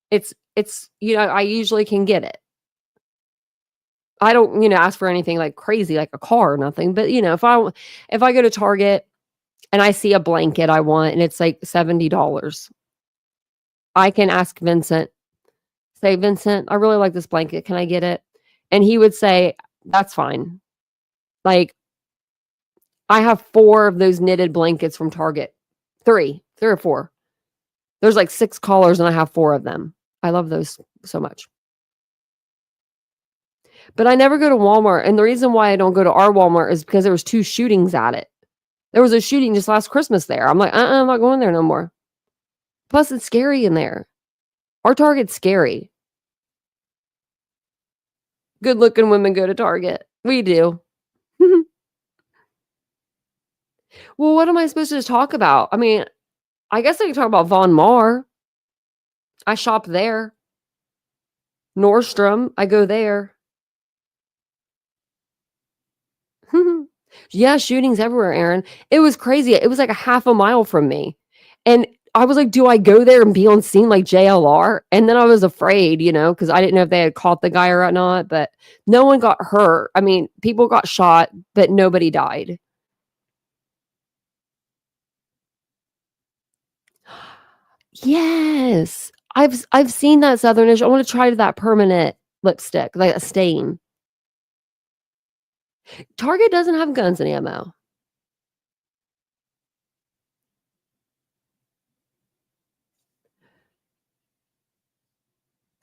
it's I usually can get it. I don't, ask for anything like crazy, like a car or nothing. But if I go to Target and I see a blanket I want and it's like $70, I can ask Vincent, say, Vincent, I really like this blanket. Can I get it? And he would say, that's fine. Like I have 4 of those knitted blankets from Target. 3 or 4. There's like 6 collars and I have 4 of them. I love those so much. But I never go to Walmart. And the reason why I don't go to our Walmart is because there was 2 shootings at it. There was a shooting just last Christmas there. I'm like, I'm not going there no more. Plus it's scary in there. Our Target's scary. Good looking women go to Target. We do. Well, what am I supposed to talk about? I mean, I guess I can talk about Von Maur. I shop there. Nordstrom, I go there. Yeah, shootings everywhere, Aaron. It was crazy. It was like a half a mile from me. And I was like, do I go there and be on scene like JLR? And then I was afraid, because I didn't know if they had caught the guy or not, but no one got hurt. I mean, people got shot, but nobody died. Yes. I've seen that Southernish. I want to try that permanent lipstick, like a stain. Target doesn't have guns and ammo.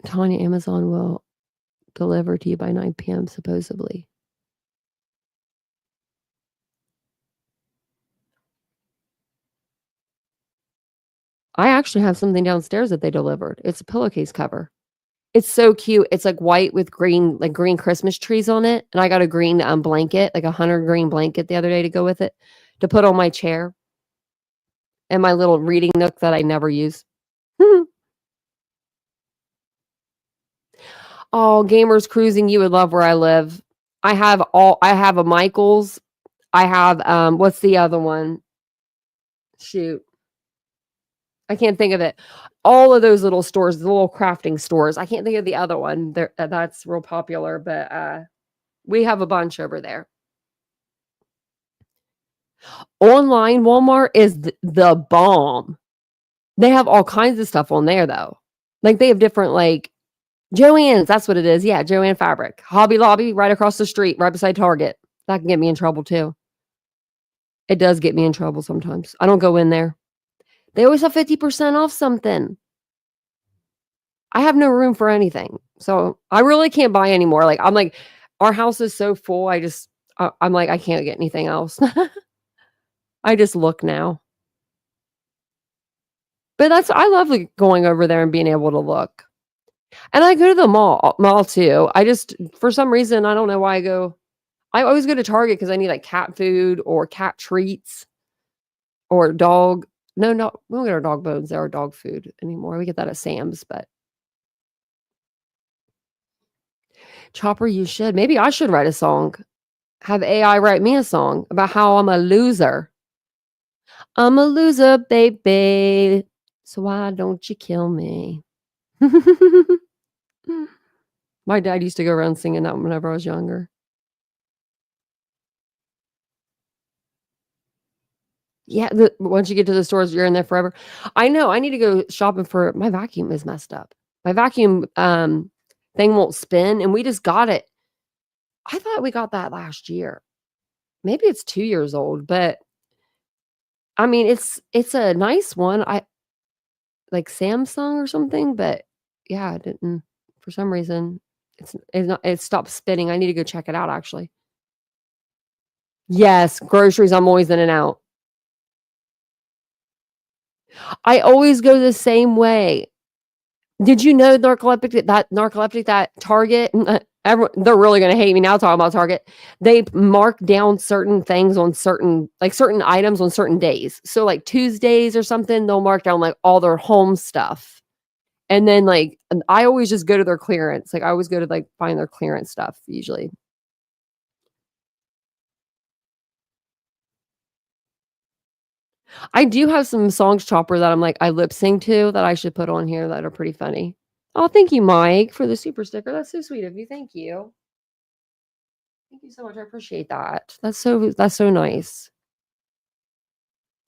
Tanya, Amazon will deliver to you by 9 p.m. supposedly. I actually have something downstairs that they delivered. It's a pillowcase cover. It's so cute. It's like white with green, like green Christmas trees on it. And I got a green blanket, like a 100 green blanket the other day to go with it, to put on my chair and my little reading nook that I never use. Oh, Gamers Cruising, you would love where I live. I have a Michael's. I have, what's the other one? Shoot. I can't think of it. All of those little stores, the little crafting stores. I can't think of the other one. That's real popular, but we have a bunch over there. Online, Walmart is the bomb. They have all kinds of stuff on there, though. Like, they have different, like, Joann's. That's what it is. Yeah, Joann Fabric. Hobby Lobby, right across the street, right beside Target. That can get me in trouble, too. It does get me in trouble sometimes. I don't go in there. They always have 50% off something. I have no room for anything. So I really can't buy anymore. Like, I'm like, our house is so full. I'm like, I can't get anything else. I just look now. But I love like going over there and being able to look. And I go to the mall too. For some reason, I don't know why I always go to Target because I need like cat food or cat treats or dog. No, we don't get our dog bones or dog food anymore. We get that at Sam's, but Chopper, you should. Maybe I should write a song. Have AI write me a song about how I'm a loser. I'm a loser, baby. So why don't you kill me? My dad used to go around singing that whenever I was younger. Yeah, once you get to the stores, you're in there forever. I know. I need to go shopping for my vacuum is messed up. My vacuum thing won't spin, and we just got it. I thought we got that last year. Maybe it's 2 years old, but I mean, it's a nice one. I like Samsung or something, but yeah, it didn't for some reason. It stopped spinning. I need to go check it out actually. Yes, groceries. I'm always in and out. I always go the same way. Did you know narcoleptic that Target, they're really going to hate me now talking about Target. They mark down certain things on certain items on certain days. So like Tuesdays or something, they'll mark down like all their home stuff. And then I always just go to their clearance. Like I always go to like find their clearance stuff usually. I do have some songs, Chopper, that I'm like, I lip sync to that I should put on here that are pretty funny. Oh, thank you, Mike, for the super sticker. That's so sweet of you. Thank you. Thank you so much. I appreciate that. That's so nice.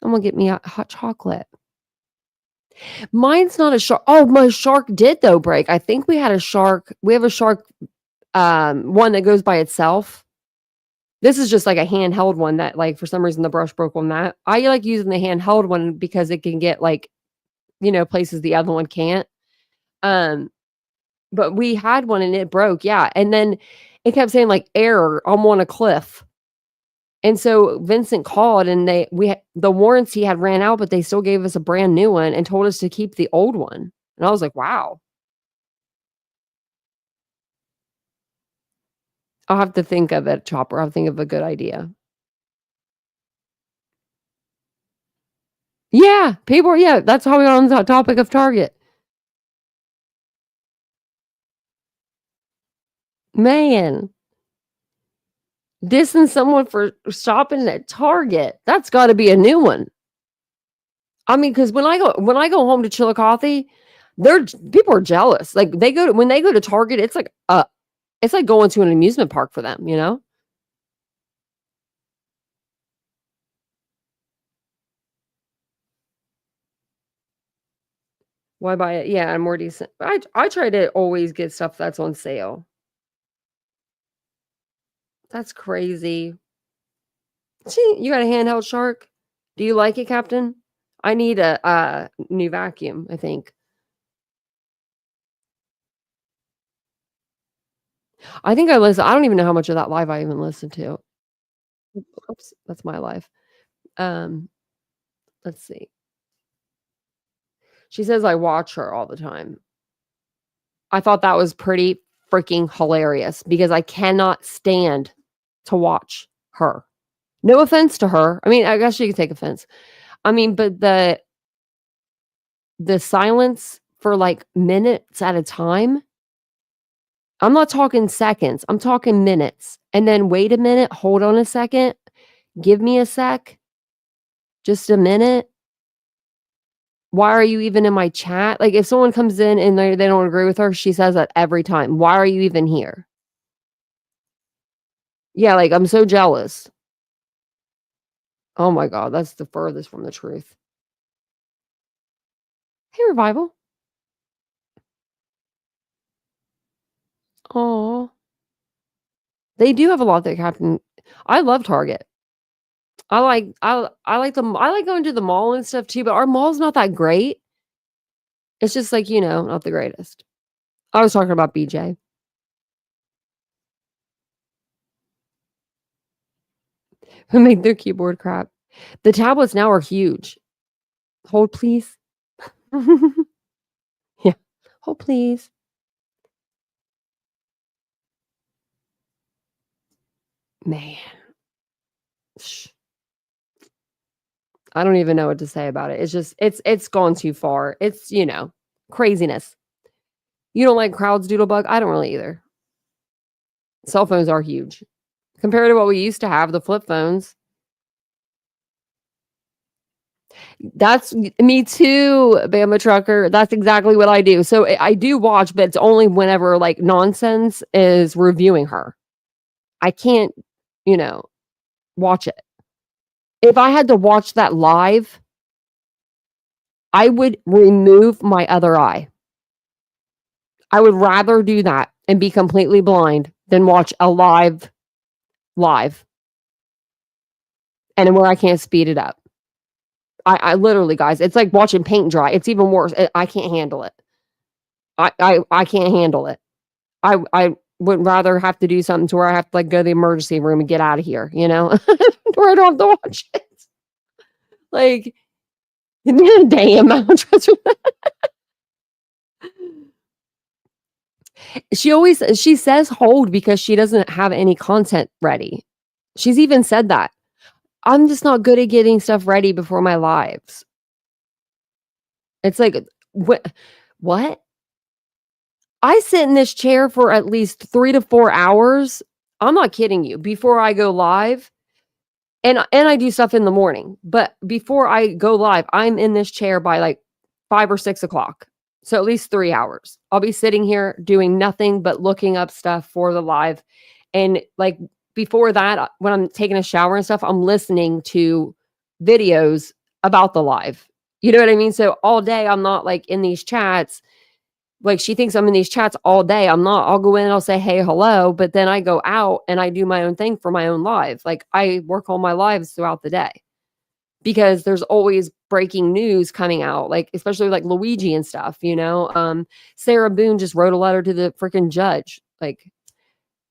I'm gonna get me a hot chocolate. Mine's not a shark. Oh, my shark did though break. I think we had a shark. We have a shark one that goes by itself. This is just like a handheld one that like for some reason the brush broke on that. I like using the handheld one because it can get like, places the other one can't. But we had one and it broke. Yeah. And then it kept saying like error, I'm on a cliff. And so Vincent called and the warranty had ran out, but they still gave us a brand new one and told us to keep the old one. And I was like, wow. I'll have to think of it, Chopper. I'll think of a good idea. Yeah, people. Yeah, that's how we got on the topic of Target. Man, dissing someone for shopping at Target. That's got to be a new one. I mean, because when I go home to Chillicothe, people are jealous. Like when they go to Target, it's like going to an amusement park for them, you know? Why buy it? Yeah, I'm more decent. I try to always get stuff that's on sale. That's crazy. See, you got a handheld shark? Do you like it, Captain? I need a new vacuum, I think. I think I don't even know how much of that live I even listened to. Oops, that's my life. Let's see. She says I watch her all the time. I thought that was pretty freaking hilarious because I cannot stand to watch her. No offense to her. I mean, I guess you could take offense. I mean, but the silence for like minutes at a time. I'm not talking seconds. I'm talking minutes. And then wait a minute, hold on a second. Give me a sec. Just a minute. Why are you even in my chat? Like if someone comes in and they don't agree with her, she says that every time. Why are you even here? Yeah, like I'm so jealous. Oh my God, that's the furthest from the truth. Hey, Revival. Oh, they do have a lot that happen. I love Target. I like them. I like going to the mall and stuff too, but our mall's not that great. It's just like, not the greatest. I was talking about BJ. Who made their keyboard crap. The tablets now are huge. Hold, please. Yeah. Hold, please. Man. Shh. I don't even know what to say about it. It's just, it's gone too far. It's, craziness. You don't like crowds, Doodlebug? I don't really either. Cell phones are huge. Compared to what we used to have, the flip phones. That's me too, Bama Trucker. That's exactly what I do. So I do watch, but it's only whenever like nonsense is reviewing her. I can't, watch it. If I had to watch that live, I would remove my other eye. I would rather do that and be completely blind than watch a live. And where I can't speed it up. I literally, guys, it's like watching paint dry. It's even worse. I can't handle it. I can't handle it. I would rather have to do something to where I have to like go to the emergency room and get out of here, where I don't have to watch it. Like, damn. She says hold because she doesn't have any content ready. She's even said that. I'm just not good at getting stuff ready before my lives. It's like, what? I sit in this chair for at least 3 to 4 hours. I'm not kidding you. Before I go live, and I do stuff in the morning, but before I go live, I'm in this chair by like 5 or 6 o'clock. So at least 3 hours. I'll be sitting here doing nothing but looking up stuff for the live. And like before that, when I'm taking a shower and stuff, I'm listening to videos about the live. You know what I mean? So all day, I'm not like in these chats. Like she thinks I'm in these chats all day. I'm not. I'll go in and I'll say, hey, hello. But then I go out and I do my own thing for my own live. Like I work on my lives throughout the day because there's always breaking news coming out, like especially like Luigi and stuff, Sarah Boone just wrote a letter to the freaking judge. Like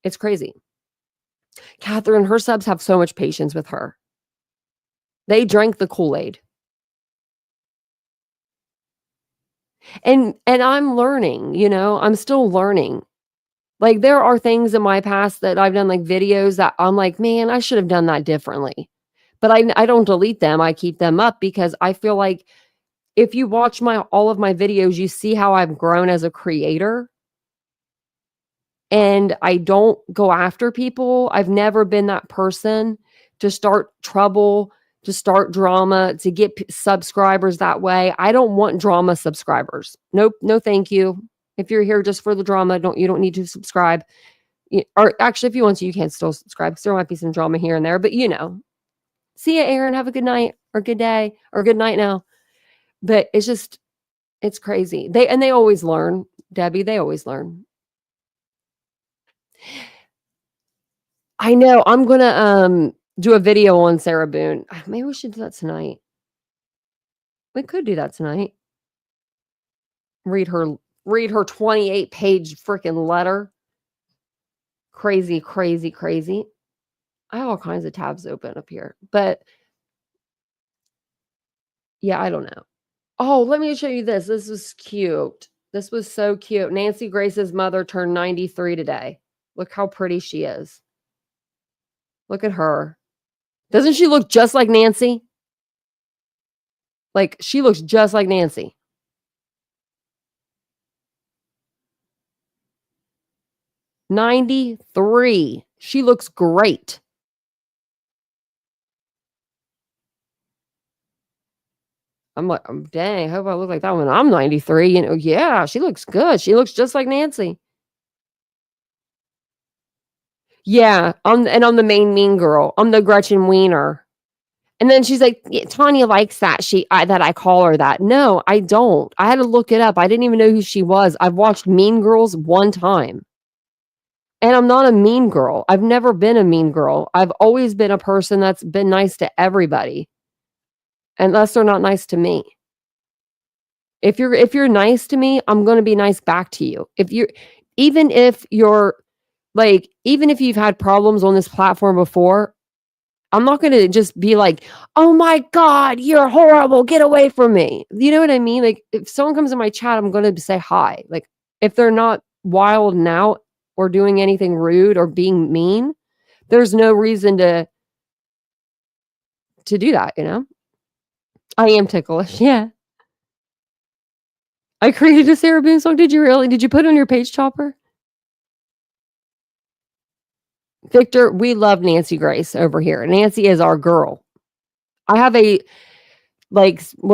it's crazy. Catherine, her subs have so much patience with her. They drank the Kool-Aid. And I'm learning, you know, I'm still learning. Like there are things in my past that I've done, like videos that I'm like, man, I should have done that differently. But I don't delete them. I keep them up because I feel like if you watch all of my videos, you see how I've grown as a creator. And I don't go after people. I've never been that person to start trouble, to start drama, to get subscribers that way. I don't want drama subscribers. Nope, no thank you. If you're here just for the drama, you don't need to subscribe. Or actually, if you want to, you can still subscribe because there might be some drama here and there. But you know, see ya, Aaron. Have a good night or good day or good night now. But it's crazy. They always learn, Debbie. They always learn. I know. I'm gonna do a video on Sarah Boone. Maybe we should do that tonight. We could do that tonight. Read her 28-page freaking letter. Crazy, crazy, crazy. I have all kinds of tabs open up here. But yeah, I don't know. Oh, let me show you this. This was cute. This was so cute. Nancy Grace's mother turned 93 today. Look how pretty she is. Look at her. Doesn't she look just like Nancy? Like, she looks just like Nancy. "93. She looks great. I'm like, dang, I hope I look like that when I'm 93. You know, yeah, she looks good. She looks just like Nancy. Yeah, I'm the main mean girl. I'm the Gretchen Wiener. And then she's like, yeah, Tanya likes that. That I call her that. No, I don't. I had to look it up. I didn't even know who she was. I've watched Mean Girls one time. And I'm not a mean girl. I've never been a mean girl. I've always been a person that's been nice to everybody. Unless they're not nice to me. If you're nice to me, I'm going to be nice back to you. Even if you've had problems on this platform before, I'm not going to just be like, "Oh my God, you're horrible. Get away from me." You know what I mean? Like if someone comes in my chat, I'm going to say hi. Like if they're not wild and out or doing anything rude or being mean, there's no reason to do that, you know? I am ticklish. Yeah. I created a Sarah Boone song. Did you really? Did you put it on your page, Chopper? Victor, we love Nancy Grace over here. Nancy is our girl. I have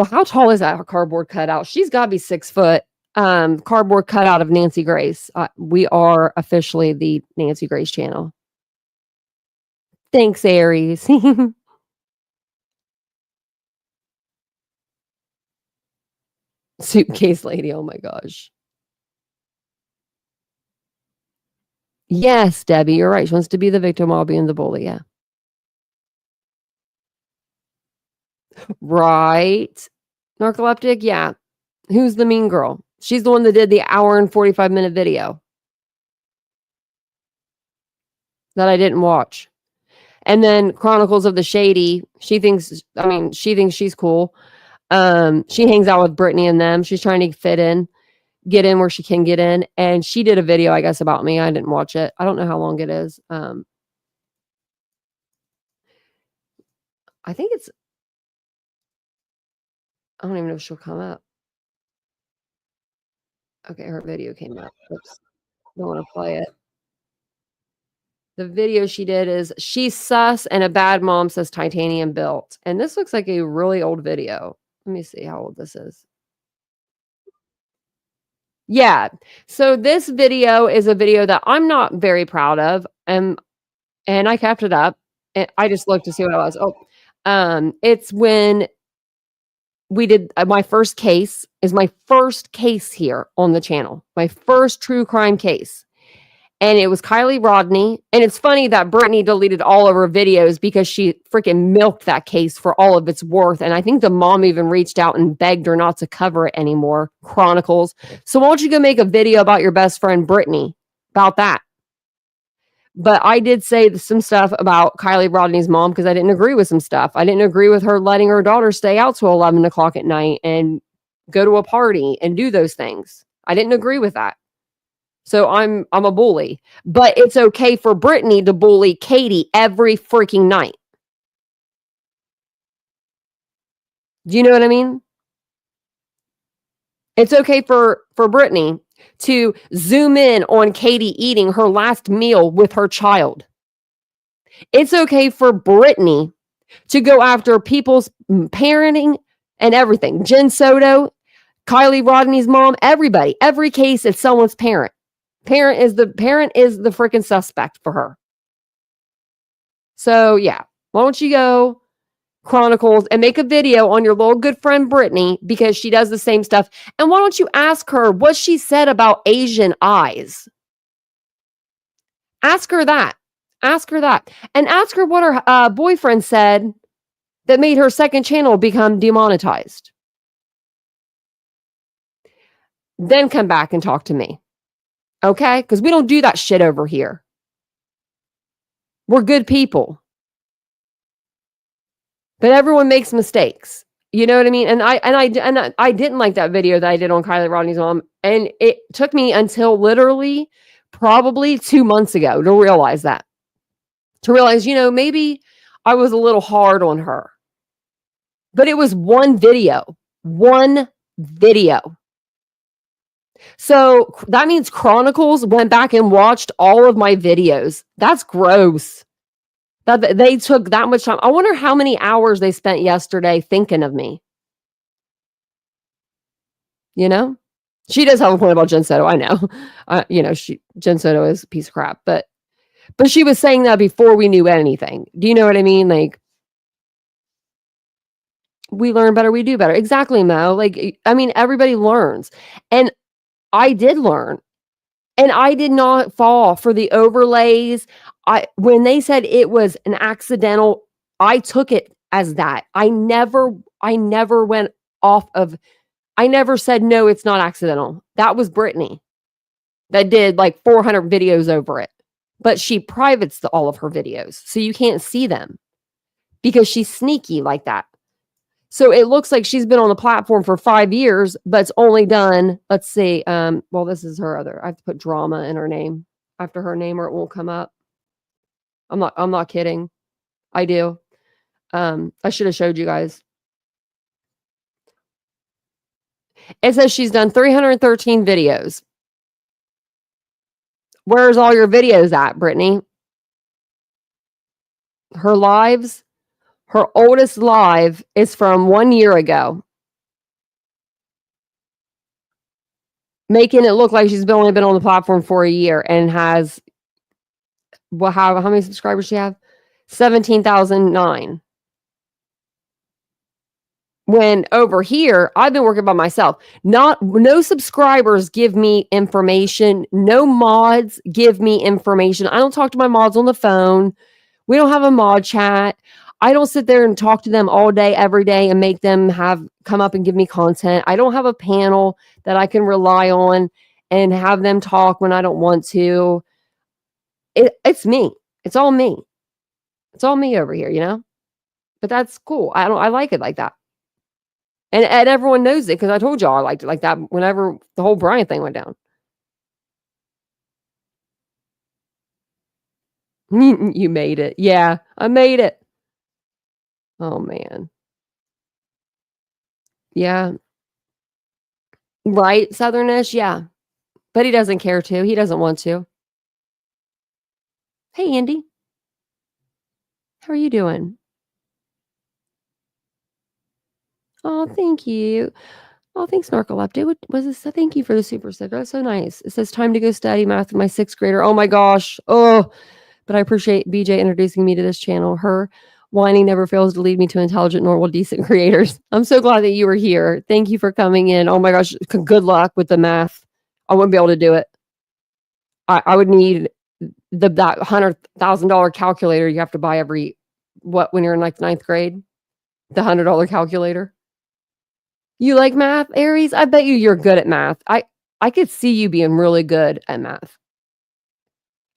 how tall is that cardboard cutout? She's got to be 6 foot. Cardboard cutout of Nancy Grace. We are officially the Nancy Grace channel. Thanks, Aries. Suitcase lady. Oh my gosh. Yes, Debbie, you're right. She wants to be the victim while being the bully. Yeah. Right. Narcoleptic. Yeah. Who's the mean girl? She's the one that did the hour and 45-minute video that I didn't watch. And then Chronicles of the Shady. She thinks she's cool. She hangs out with Brittany and them. She's trying to get in where she can get in. And she did a video, I guess, about me. I didn't watch it. I don't know how long it is. I think I don't even know if she'll come up. Okay, her video came up. Oops. Don't want to play it. The video she did is "She's sus and a bad mom says titanium built." And this looks like a really old video. Let me see how old this is. Yeah. So this video is a video that I'm not very proud of. And I kept it up. And I just looked to see what it was. It's when we did my first case here on the channel. My first true crime case. And it was Kylie Rodney. And it's funny that Brittany deleted all of her videos because she freaking milked that case for all of its worth. And I think the mom even reached out and begged her not to cover it anymore. Chronicles. So why don't you go make a video about your best friend, Brittany, about that? But I did say some stuff about Kylie Rodney's mom because I didn't agree with some stuff. I didn't agree with her letting her daughter stay out till 11 o'clock at night and go to a party and do those things. I didn't agree with that. So I'm a bully. But it's okay for Brittany to bully Katie every freaking night. Do you know what I mean? It's okay for Brittany to zoom in on Katie eating her last meal with her child. It's okay for Brittany to go after people's parenting and everything. Jen Soto, Kylie Rodney's mom, everybody. Every case, it's someone's parent. Parent is the freaking suspect for her. So yeah, why don't you go Chronicles and make a video on your little good friend Brittany, because she does the same stuff. And why don't you ask her what she said about Asian eyes? Ask her that. Ask her that. And ask her what her boyfriend said that made her second channel become demonetized. Then come back and talk to me. Okay? Because we don't do that shit over here. We're good people. But everyone makes mistakes. You know what I mean? And I didn't like that video that I did on Kylie Rodney's mom. And it took me until literally probably 2 months ago to realize that. To realize, maybe I was a little hard on her. But it was one video. One video. So that means Chronicles went back and watched all of my videos. That's gross. That they took that much time. I wonder how many hours they spent yesterday thinking of me. She does have a point about Jen Soto. I know. Jen Soto is a piece of crap, but she was saying that before we knew anything. Do you know what I mean? Like, we learn better, we do better. Exactly, Mo. Like, I mean, everybody learns. And I did learn. And I did not fall for the overlays. When they said it was an accidental, I took it as that. I never went off of, I never said, no, it's not accidental. That was Brittany that did like 400 videos over it. But she privates all of her videos, so you can't see them because she's sneaky like that. So it looks like she's been on the platform for 5 years, but it's only done, let's see, well, this is her other, I have to put drama in her name after her name or it won't come up. I'm not kidding. I do. I should have showed you guys. It says she's done 313 videos. Where's all your videos at, Brittany? Her lives, her oldest live is from 1 year ago. Making it look like she's only been on the platform for a year and has, well, how many subscribers she have? 17,009. When over here, I've been working by myself. No subscribers give me information. No mods give me information. I don't talk to my mods on the phone. We don't have a mod chat. I don't sit there and talk to them all day, every day, and make them come up and give me content. I don't have a panel that I can rely on and have them talk when I don't want to. It's me. It's all me. It's all me over here, But that's cool. I like it like that. And everyone knows it because I told y'all I liked it like that whenever the whole Brian thing went down. You made it. Yeah, I made it. Oh, man. Yeah. Right, Southernish? Yeah. But he doesn't care to. He doesn't want to. Hey, Andy. How are you doing? Oh, thank you. Oh, thanks, Narcoleptic. What was this? Thank you for the super sticker. That's so nice. It says time to go study math with my 6th grader. Oh, my gosh. Oh, but I appreciate BJ introducing me to this channel. Her whining never fails to lead me to intelligent, normal, decent creators. I'm so glad that you were here. Thank you for coming in. Oh my gosh, good luck with the math. I wouldn't be able to do it. I would need that $100,000 calculator you have to buy when you're in like 9th grade. The $100 calculator. You like math, Aries? I bet you're good at math. I could see you being really good at math.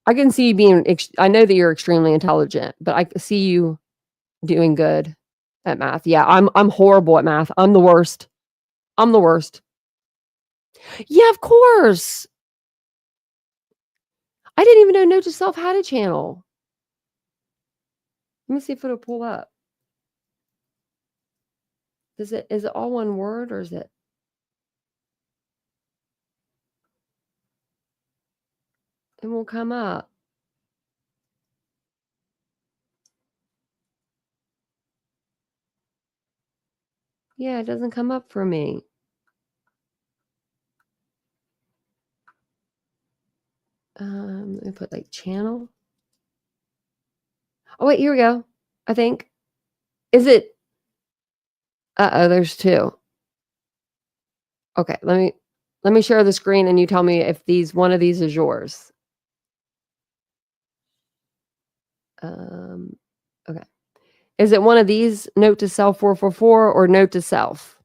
I can see you being, I know that you're extremely intelligent, but I see you doing good at math. Yeah, I'm horrible at math. I'm the worst. I'm the worst. Yeah, of course. I didn't even know Note to Self had a channel. Let me see if it'll pull up. Is it all one word or is it? It won't come up. Yeah, it doesn't come up for me. Let me put like channel. Oh wait, here we go. I think. Is it? Uh-oh, there's two. Okay, let me share the screen and you tell me if one of these is yours. Okay. Is it one of these, Note to Self 444 or Note to Self?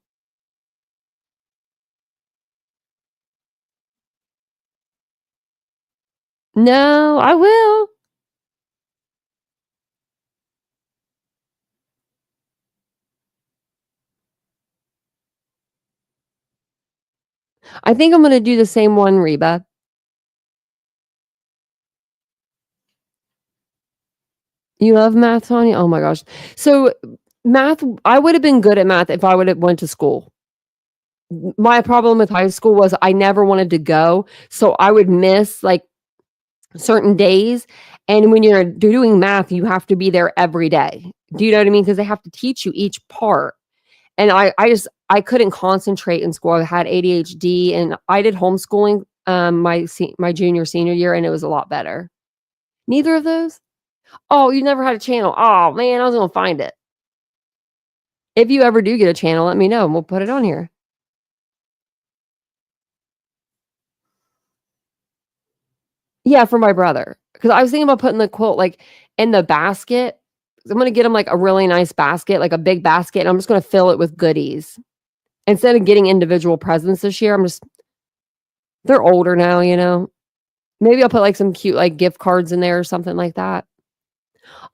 No, I will. I think I'm going to do the same one, Reba. You love math, Tanya? Oh my gosh. So math, I would have been good at math if I would have went to school. My problem with high school was I never wanted to go. So I would miss like certain days. And when you're doing math, you have to be there every day. Do you know what I mean? Because they have to teach you each part. And I couldn't concentrate in school. I had ADHD and I did homeschooling my junior, senior year, and it was a lot better. Neither of those? Oh, you never had a channel. Oh man, I was gonna find it. If you ever do get a channel, let me know and we'll put it on here. Yeah, for my brother. Because I was thinking about putting the quilt like in the basket. I'm gonna get him like a really nice basket, like a big basket, and I'm just gonna fill it with goodies. Instead of getting individual presents this year, they're older now, you know. Maybe I'll put like some cute like gift cards in there or something like that.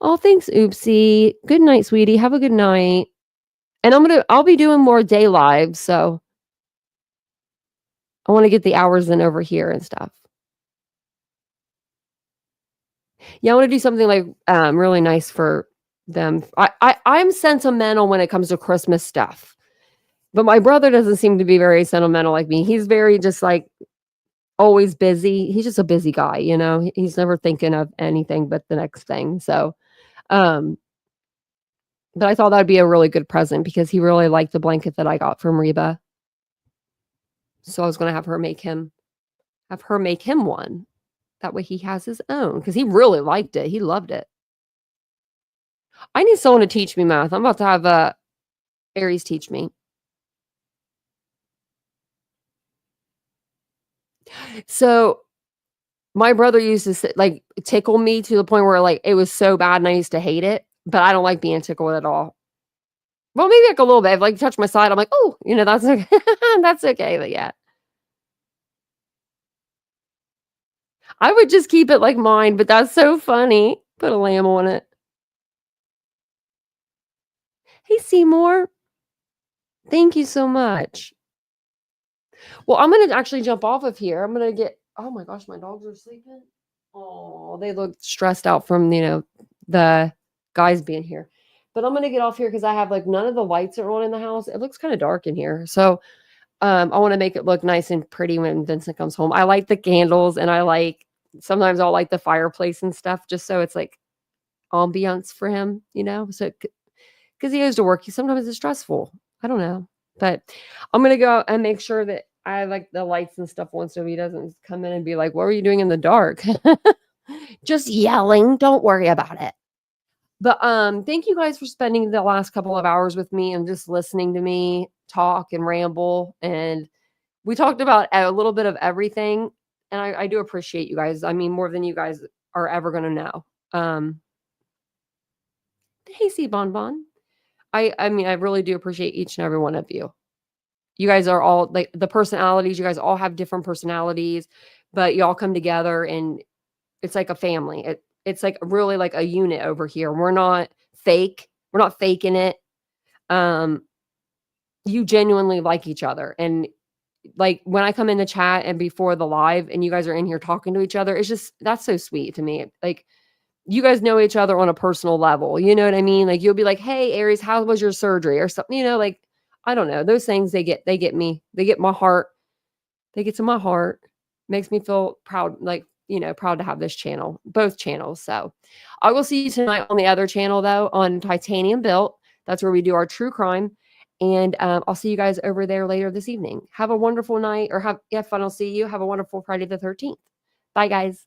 Oh, thanks, Oopsie. Good night, sweetie. Have a good night. And I'll be doing more day lives, so I want to get the hours in over here and stuff. Yeah, I want to do something like really nice for them. I'm sentimental when it comes to Christmas stuff. But my brother doesn't seem to be very sentimental like me. He's very just like always busy. He's just a busy guy, you know. He's never thinking of anything but the next thing. So, but I thought that'd be a really good present because he really liked the blanket that I got from Reba. So I was going to have her make him one. That way he has his own because he really liked it. He loved it. I need someone to teach me math. I'm about to have Aries teach me. So my brother used to like tickle me to the point where like it was so bad and I used to hate it, but I don't like being tickled at all. Well, maybe like a little bit. If like touch my side, I'm like, oh, you know, that's okay. That's okay. But yeah. I would just keep it like mine, but that's so funny. Put a lamb on it. Hey, Seymour. Thank you so much. Well, I'm going to actually jump off of here. I'm going to get, oh my gosh, my dogs are sleeping. Oh, they look stressed out from, you know, the guys being here. But I'm going to get off here because I have like none of the lights are on in the house. It looks kind of dark in here. So I want to make it look nice and pretty when Vincent comes home. I like the candles and sometimes I'll light the fireplace and stuff just so it's like ambiance for him, you know? So, because he goes to work, sometimes it's stressful. I don't know. But I'm going to go and make sure that I like the lights and stuff on so he doesn't come in and be like, what were you doing in the dark? Just yelling. Don't worry about it. But thank you guys for spending the last couple of hours with me and just listening to me talk and ramble. And we talked about a little bit of everything. And I do appreciate you guys. I mean, more than you guys are ever going to know. Hey, C Bonbon. I mean, I really do appreciate each and every one of you. You guys are all like the personalities. You guys all have different personalities, but you all come together and it's like a family. It's like really like a unit over here. We're not fake. We're not faking it. you genuinely like each other. And like when I come in the chat and before the live and you guys are in here talking to each other, it's just, that's so sweet to me. Like you guys know each other on a personal level. You know what I mean? Like you'll be like, hey, Aries, how was your surgery or something? You know, like, I don't know. Those things they get me. They get my heart. They get to my heart. Makes me feel proud, like, you know, proud to have this channel, both channels. So I will see you tonight on the other channel though, on Titanium Built. That's where we do our true crime. And I'll see you guys over there later this evening. Have a wonderful night, or have fun. I'll see you. Have a wonderful Friday the 13th. Bye, guys.